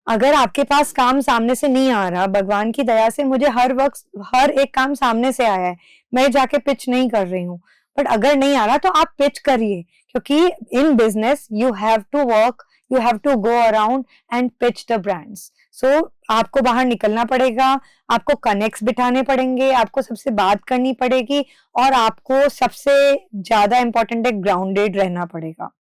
अगर आपके पास काम सामने से नहीं आ रहा, भगवान की दया से मुझे हर एक काम सामने से आया है, मैं जाके पिच नहीं कर रही हूँ, बट अगर नहीं आ रहा तो आप पिच करिए, क्योंकि in business you have to work, you have to go around and pitch the brands. So आपको बाहर निकलना पड़ेगा, आपको कनेक्ट्स बिठाने पड़ेंगे, आपको सबसे बात करनी पड़ेगी और आपको सबसे ज्यादा इंपॉर्टेंट है ग्राउंडेड रहना पड़ेगा।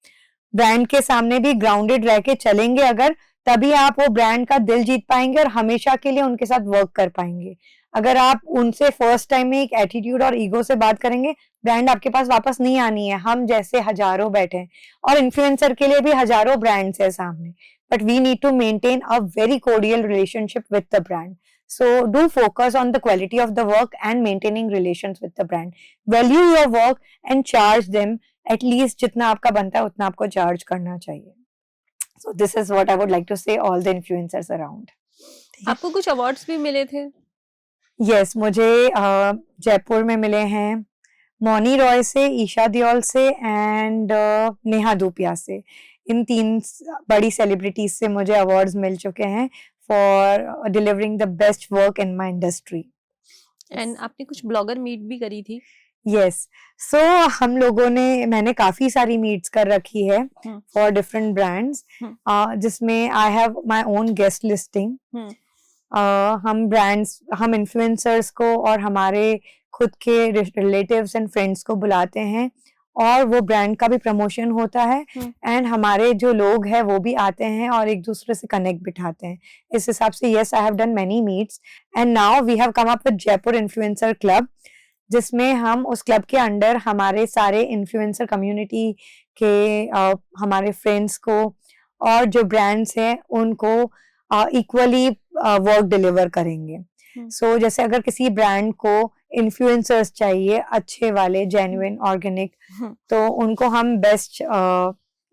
ब्रांड के सामने भी ग्राउंडेड रह के चलेंगे अगर, तभी आप वो ब्रांड का दिल जीत पाएंगे और हमेशा के लिए उनके साथ वर्क कर पाएंगे। अगर आप उनसे फर्स्ट टाइम में एक एटीट्यूड और ईगो से बात करेंगे, ब्रांड आपके पास वापस नहीं आनी है। हम जैसे हजारों बैठे हैं और इन्फ्लुएंसर के लिए भी हजारों ब्रांड्स है सामने, but we need to maintain a very cordial relationship with the brand. So do focus on the quality of the work and maintaining relations with the brand. Value your work and charge them at least जितना आपका बनता है उतना आपको charge करना चाहिए। So this is what I would like to say all the influencers around. आपको कुछ अवार्ड्स भी मिले थे? Yes, मुझे जयपुर में मिले हैं, मौनी रॉय से, ईशा दियोल से एंड नेहा धूपिया से। इन 3 बड़ी सेलिब्रिटीज से मुझे अवार्ड्स मिल चुके हैं for delivering the best work in my industry. And आपने कुछ ब्लॉगर मीट भी करी थी? यस, सो हम लोगों ने, मैंने काफी सारी मीट्स कर रखी है फॉर डिफरेंट ब्रांड्स, जिसमें I have my own guest listing. हम इन्फ्लुएंसर्स को और हमारे खुद के रिलेटिव्स एंड फ्रेंड्स को बुलाते हैं और वो ब्रांड का भी प्रमोशन होता है एंड हमारे जो लोग हैं वो भी आते हैं और एक दूसरे से कनेक्ट बिठाते हैं। इस हिसाब से yes, I have done many meets and now we have come up with Jaipur influencer club, जिसमें हम उस क्लब के अंडर हमारे सारे इन्फ्लुएंसर कम्युनिटी के हमारे फ्रेंड्स को और जो ब्रांड्स हैं उनको इक्वली वर्क डिलीवर करेंगे। सो जैसे अगर किसी ब्रांड को इन्फ्लुएंसर्स चाहिए अच्छे वाले, जेन्युइन, ऑर्गेनिक, तो उनको हम बेस्ट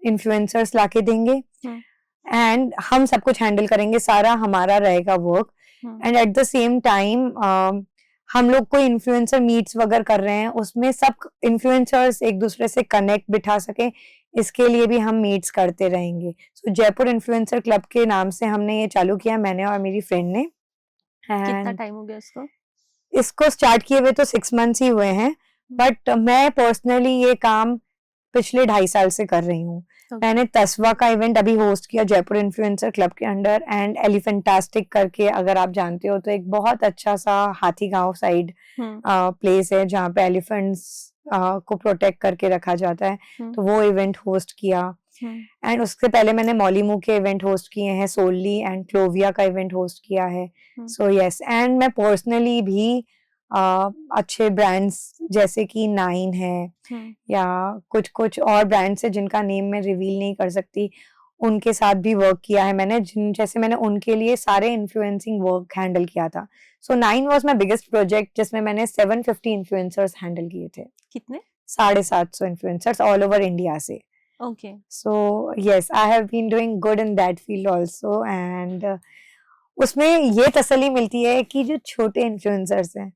इन्फ्लुएंसर्स लाके देंगे एंड हम सब कुछ हैंडल करेंगे, सारा हमारा रहेगा work. And at the same time हम लोग कोई इन्फ्लुएंसर मीट्स वगैरह कर रहे हैं, उसमें सब इन्फ्लुएंसर्स एक दूसरे से कनेक्ट बिठा सके, इसके लिए भी हम मीट्स करते रहेंगे। सो जयपुर इन्फ्लुएंसर क्लब के नाम से हमने ये चालू किया, मैंने और मेरी फ्रेंड ने। कितना टाइम हो गया इसको स्टार्ट किए हुए तो 6 मंथ्स ही हुए हैं, बट मैं पर्सनली ये काम पिछले 2.5 साल से कर रही हूँ। मैंने 10वां का इवेंट अभी होस्ट किया जयपुर इन्फ्लुएंसर क्लब के अंडर एंड एलिफेंटास्टिक करके, अगर आप जानते हो तो एक बहुत अच्छा सा हाथी गांव साइड प्लेस है जहाँ पे एलिफेंट्स को प्रोटेक्ट करके रखा जाता है, तो वो इवेंट होस्ट किया। एंड उससे पहले मैंने मौलीमू के इवेंट होस्ट किए हैं, सोली एंड क्लोविया का इवेंट होस्ट किया है। सो यस, एंड मैं पर्सनली भी अच्छे ब्रांड्स जैसे कि 9 है या कुछ और ब्रांड्स है जिनका नेम मैं रिवील नहीं कर सकती, उनके साथ भी वर्क किया है मैंने, जैसे मैंने उनके लिए सारे इन्फ्लुएंसिंग वर्क हैंडल किया था। सो 9 वाज माय बिगेस्ट प्रोजेक्ट, जिसमें मैंने 750 इन्फ्लुएंसर्स हैंडल किए थे। कितने? 750 इन्फ्लुएंसर्स ऑल ओवर इंडिया से। Okay. So yes, I have been doing good in that field also, and उसमें ये तसल्ली मिलती है कि जो छोटे इन्फ्लुएंसर्स हैं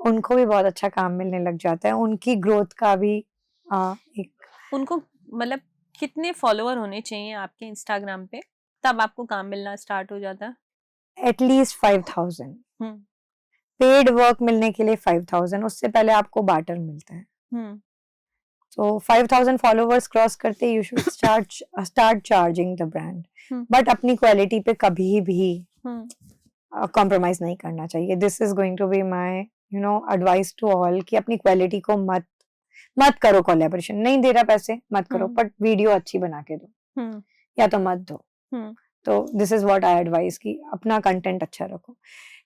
उनको भी बहुत अच्छा काम मिलने लग जाता है, उनकी ग्रोथ का भी एक, उनको मतलब कितने फॉलोअर होने चाहिए आपके इंस्टाग्राम पे तब आपको काम मिलना स्टार्ट हो जाता है? एटलीस्ट 5000 पेड वर्क मिलने के लिए 5000, उससे पहले आपको बार्टर मिलता है। So 5000 followers क्रॉस करते you should start charging the brand, but अपनी क्वालिटी पे कभी भी कॉम्प्रोमाइज नहीं करना चाहिए। This is going to be my advice to all कि अपनी क्वालिटी को मत करो कोलैबोरेशन, नहीं दे रहा पैसे मत करो, बट वीडियो अच्छी बना के दो या तो मत दो। तो this is what I advice कि अपना कंटेंट अच्छा रखो,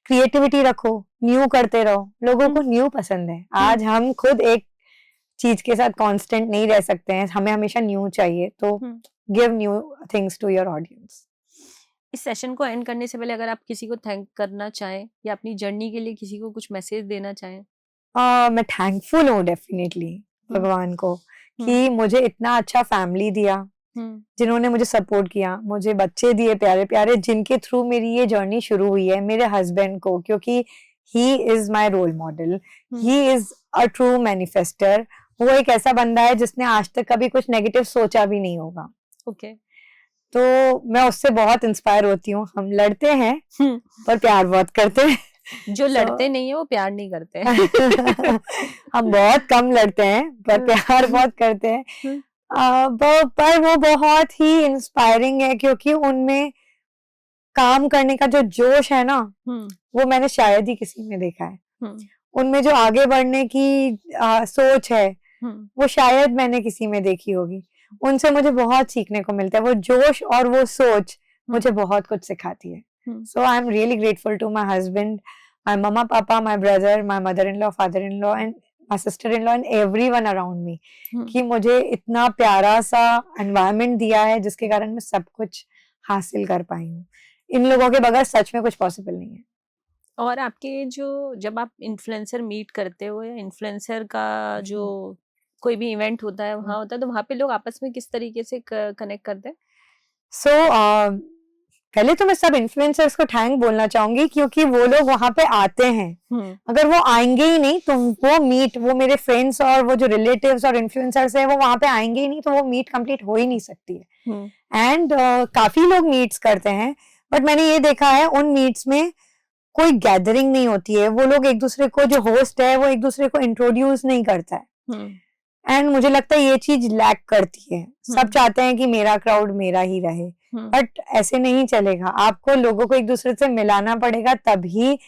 क्रिएटिविटी रखो, न्यू करते रहो। लोगों को न्यू पसंद है। आज हम खुद एक चीज के साथ कांस्टेंट नहीं रह सकते हैं, हमें हमेशा न्यू चाहिए, तो give new things to your audience. इस सेशन को एंड करने से पहले अगर आप किसी को थैंक करना चाहें या अपनी जर्नी के लिए किसी को कुछ मैसेज देना चाहें? मैं थैंकफुल हूँ डेफिनेटली भगवान को कि मुझे इतना अच्छा फैमिली दिया, जिन्होंने मुझे सपोर्ट किया, मुझे बच्चे दिए प्यारे प्यारे, जिनके थ्रू मेरी ये जर्नी शुरू हुई है, मेरे हस्बैंड को, क्योंकि he is my role model, he is a true manifester. वो एक ऐसा बंदा है जिसने आज तक कभी कुछ नेगेटिव सोचा भी नहीं होगा। ओके। तो मैं उससे बहुत इंस्पायर होती हूँ। हम लड़ते हैं पर प्यार बहुत करते हैं। जो लड़ते नहीं है वो प्यार नहीं करते हम बहुत कम लड़ते हैं पर प्यार बहुत करते हैं। पर वो बहुत ही इंस्पायरिंग है, क्योंकि उनमें काम करने का जो जोश है ना, वो मैंने शायद ही किसी में देखा है। उनमें जो आगे बढ़ने की सोच है, वो शायद मैंने किसी में देखी होगी। उनसे मुझे बहुत सीखने को मिलता है। वो जोश और वो सोच मुझे बहुत कुछ सिखाती है। So I am really grateful to my husband, my mamma papa, my brother, my mother in law, father in law and my sister in law and everyone around me, कि मुझे इतना प्यारा सा एनवायरनमेंट दिया है जिसके कारण मैं सब कुछ हासिल कर पाई हूँ। इन लोगों के बगैर सच में कुछ पॉसिबल नहीं है। और आपके जो जब आप इन्फ्लुएंसर मीट करते हो या इन्फ्लुएंसर का जो कोई भी इवेंट होता है वहाँ होता है, तो वहाँ पे लोग आपस में किस तरीके से कनेक्ट करते हैं? पहले तो मैं सब इन्फ्लुएंसर्स को थैंक बोलना चाहूंगी, क्योंकि वो लोग वहां पे आते हैं। अगर वो आएंगे ही नहीं तो वो मेरे फ्रेंड्स और वो जो रिलेटिव्स और इन्फ्लुएंसर्स है वो वहां पे आएंगे ही नहीं, तो वो मीट कंप्लीट हो ही नहीं सकती है। एंड काफी लोग मीट्स करते हैं, बट मैंने ये देखा है उन मीट्स में कोई गैदरिंग नहीं होती है। वो लोग एक दूसरे को, जो होस्ट है वो एक दूसरे को इंट्रोड्यूस नहीं करता है। एंड मुझे लगता है ये चीज लैक करती है। सब चाहते हैं कि मेरा क्राउड मेरा ही रहे, बट ऐसे नहीं चलेगा। आपको लोगों को एक दूसरे से मिलाना पड़ेगा, तभी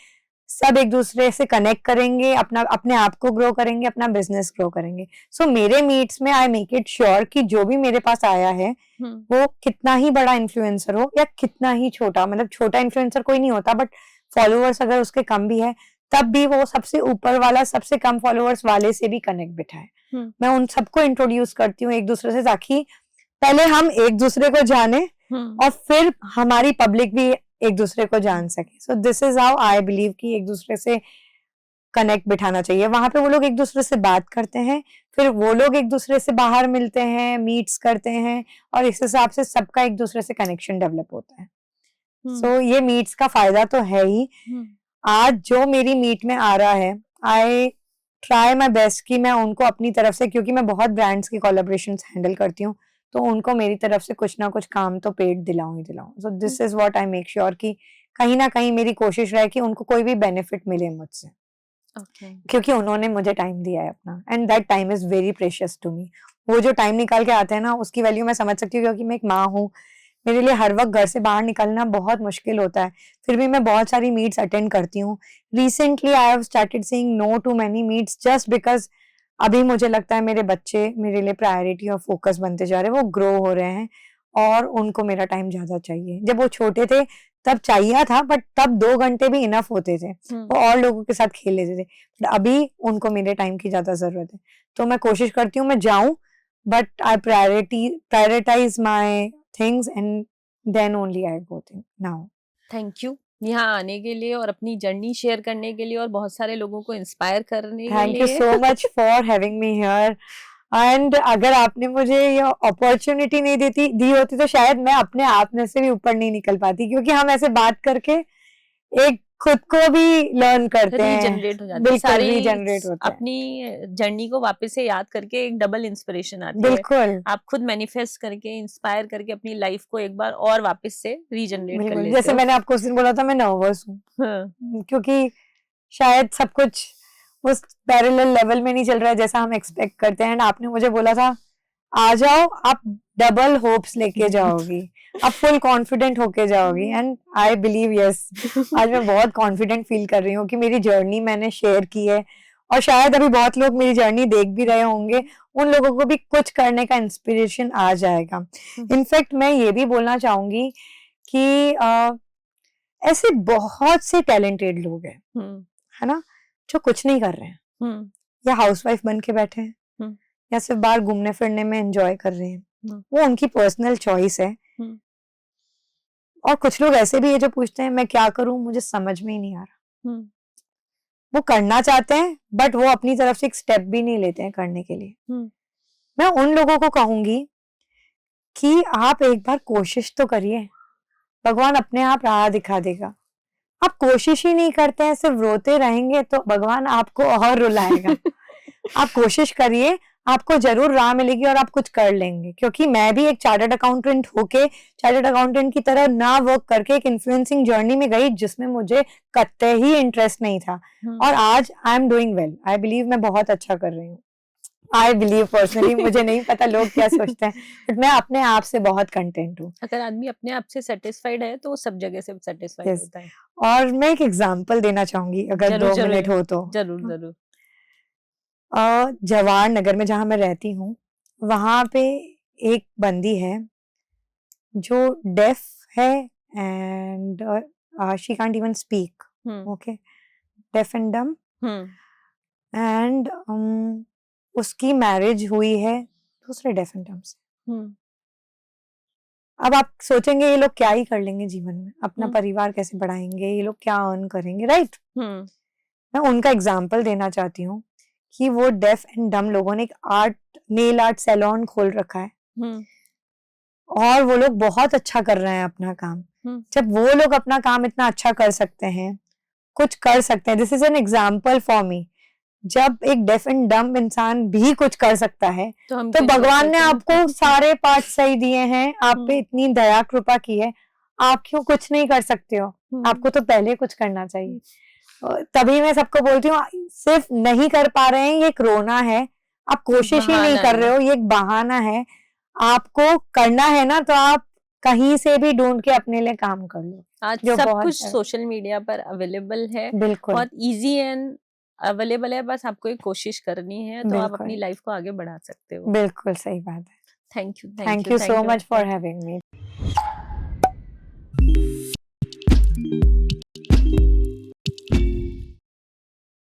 सब एक दूसरे से कनेक्ट करेंगे, अपने आप को ग्रो करेंगे, अपना बिजनेस ग्रो करेंगे। सो मेरे मीट्स में आई मेक इट श्योर कि जो भी मेरे पास आया है वो कितना ही बड़ा इन्फ्लुएंसर हो या कितना ही छोटा, मतलब छोटा इन्फ्लुएंसर कोई नहीं होता, बट फॉलोअर्स अगर उसके कम भी है तब भी वो सबसे ऊपर वाला सबसे कम फॉलोअर्स वाले से भी कनेक्ट बिठाए। मैं उन सबको इंट्रोड्यूस करती हूँ एक दूसरे से, ताकि पहले हम एक दूसरे को जाने और फिर हमारी पब्लिक भी एक दूसरे को जान सके। सो this is how I believe कि एक दूसरे से कनेक्ट बिठाना चाहिए। वहां पे वो लोग एक दूसरे से बात करते हैं, फिर वो लोग एक दूसरे से बाहर मिलते हैं, मीट्स करते हैं, और इस हिसाब से सबका एक दूसरे से कनेक्शन डेवलप होता है। सो ये मीट्स का फायदा तो है ही। आज जो मेरी मीट में आ रहा है, आई ट्राई माई बेस्ट कि मैं उनको अपनी तरफ से, क्योंकि मैं बहुत ब्रांड्स की कोलैबोरेशंस हैंडल करती हूँ, तो उनको मेरी तरफ से कुछ ना कुछ काम तो पेड दिलाऊं ही दिलाऊं। So this is what I make sure कि कहीं ना कहीं मेरी कोशिश रहे कि उनको कोई भी बेनिफिट मिले मुझसे। क्योंकि उन्होंने मुझे टाइम दिया है अपना, and that time is very precious to me. वो जो टाइम निकाल के आते हैं ना, उसकी वैल्यू मैं समझ सकती हूँ, क्योंकि मैं एक माँ हूँ। मेरे लिए हर वक्त घर से बाहर निकलना बहुत मुश्किल होता है, फिर भी मैं बहुत सारी मीट्स अटेंड करती हूँ। Recently I have started saying no to many meets just because अभी मुझे लगता है मेरे बच्चे मेरे लिए प्रायोरिटी और फोकस बनते जा रहे हैं, वो ग्रो हो रहे हैं और उनको मेरा टाइम ज्यादा चाहिए। जब वो छोटे थे तब चाहिए था, बट तब 2 घंटे भी इनफ होते थे, वो और लोगों के साथ खेल लेते थे। बट अभी उनको मेरे टाइम की ज्यादा जरूरत है, तो मैं कोशिश करती हूँ मैं जाऊं, but I prioritize my things and then only I go now. Thank you यहाँ आने के लिए और अपनी जर्नी शेयर करने के लिए और बहुत सारे लोगों को इंस्पायर करने के लिए। Thank you so much for having me here. And अगर आपने मुझे ये अपॉर्चुनिटी नहीं दी होती तो शायद मैं अपने आप में से भी ऊपर नहीं निकल पाती, क्योंकि हम ऐसे बात करके एक खुद को भी लर्न करते हैं, रीजनरेट हो जाती है, सारी रीजनरेट होता है, अपनी जर्नी को वापस से याद करके एक डबल इंस्पिरेशन आती है। बिल्कुल, आप खुद मैनिफेस्ट करके इंस्पायर करके अपनी लाइफ को एक बार और वापस से रीजनरेट कर लेते हो। जैसे मैंने आपको उस दिन बोला था मैं नर्वस हूँ, क्योंकि शायद सब कुछ उस पैरेलल लेवल में नहीं चल रहा है जैसा हम एक्सपेक्ट करते हैं। आपने मुझे बोला था आ जाओ, आप डबल होप्स लेके जाओगी, आप फुल कॉन्फिडेंट होके जाओगी, एंड आई बिलीव यस, आज मैं बहुत कॉन्फिडेंट फील कर रही हूँ कि मेरी जर्नी मैंने शेयर की है, और शायद अभी बहुत लोग मेरी जर्नी देख भी रहे होंगे, उन लोगों को भी कुछ करने का इंस्पिरेशन आ जाएगा। इनफैक्ट मैं ये भी बोलना चाहूंगी कि ऐसे बहुत से टैलेंटेड लोग हैं, है ना, जो कुछ नहीं कर रहे हैं, या हाउसवाइफ बन के बैठे हैं, या सिर्फ बाहर घूमने फिरने में एंजॉय कर रहे हैं, वो उनकी पर्सनल चॉइस है। और कुछ लोग ऐसे भी है जो पूछते हैं मैं क्या करूं, मुझे समझ में ही नहीं आ रहा। वो करना चाहते हैं बट वो अपनी तरफ से एक स्टेप भी नहीं लेते हैं करने के लिए। मैं उन लोगों को कहूंगी कि आप एक बार कोशिश तो करिए, भगवान अपने आप राह दिखा देगा। आप कोशिश ही नहीं करते हैं, सिर्फ रोते रहेंगे तो भगवान आपको और रुलाएगा। आप कोशिश करिए, आपको जरूर राह मिलेगी और आप कुछ कर लेंगे। क्योंकि मैं भी एक चार्टर्ड अकाउंटेंट होके, चार्टर्ड अकाउंटेंट की तरह ना वर्क करके एक इन्फ्लुएंसिंग जर्नी में गई जिसमें मुझे कतई ही इंटरेस्ट नहीं था, और आज I am doing well. I believe मैं बहुत अच्छा कर रही हूँ। आई बिलीव पर्सनली, मुझे नहीं पता लोग क्या सोचते हैं, बट मैं अपने आप से बहुत कंटेंट हूँ। अगर आदमी अपने आप से सेटिस्फाइड है तो वो सब जगह से सेटिस्फाइड Yes. होता है। और मैं एक एग्जांपल देना चाहूंगी, अगर जरूर 2 मिनट हो तो। जरूर जरूर। जवाहर नगर में जहाँ मैं रहती हूँ, वहां पे एक बंदी है जो डेफ है and she can't even speak, okay, deaf and डम, एंड उसकी मैरिज हुई है दूसरे डेफ एंड डम से। अब आप सोचेंगे ये लोग क्या ही कर लेंगे जीवन में, अपना परिवार कैसे बढ़ाएंगे, ये लोग क्या अर्न करेंगे, राइट? मैं उनका एग्जाम्पल देना चाहती हूँ कि वो डेफ एंड डम लोगों ने एक नेल आर्ट सैलून खोल रखा है, और वो लोग बहुत अच्छा कर रहे हैं अपना काम। जब वो लोग अपना काम इतना अच्छा कर सकते हैं, कुछ कर सकते हैं, this is an example for me. जब एक डेफ एंड डम इंसान भी कुछ कर सकता है तो भगवान ने आपको सारे पार्ट सही दिए हैं, आप पे इतनी दया कृपा की है, आप क्यों कुछ नहीं कर सकते हो? आपको तो पहले कुछ करना चाहिए। तभी मैं सबको बोलती हूँ, सिर्फ नहीं कर पा रहे हैं ये एक रोना है, आप कोशिश ही नहीं कर रहे हो, ये एक बहाना है। आपको करना है ना तो आप कहीं से भी ढूंढ के अपने लिए काम कर लो। आज सब कुछ सोशल मीडिया पर अवेलेबल है, बिल्कुल बहुत इजी एंड अवेलेबल है, बस आपको एक कोशिश करनी है तो आप अपनी लाइफ को आगे बढ़ा सकते हो। बिल्कुल सही बात है। Thank you so much for having me.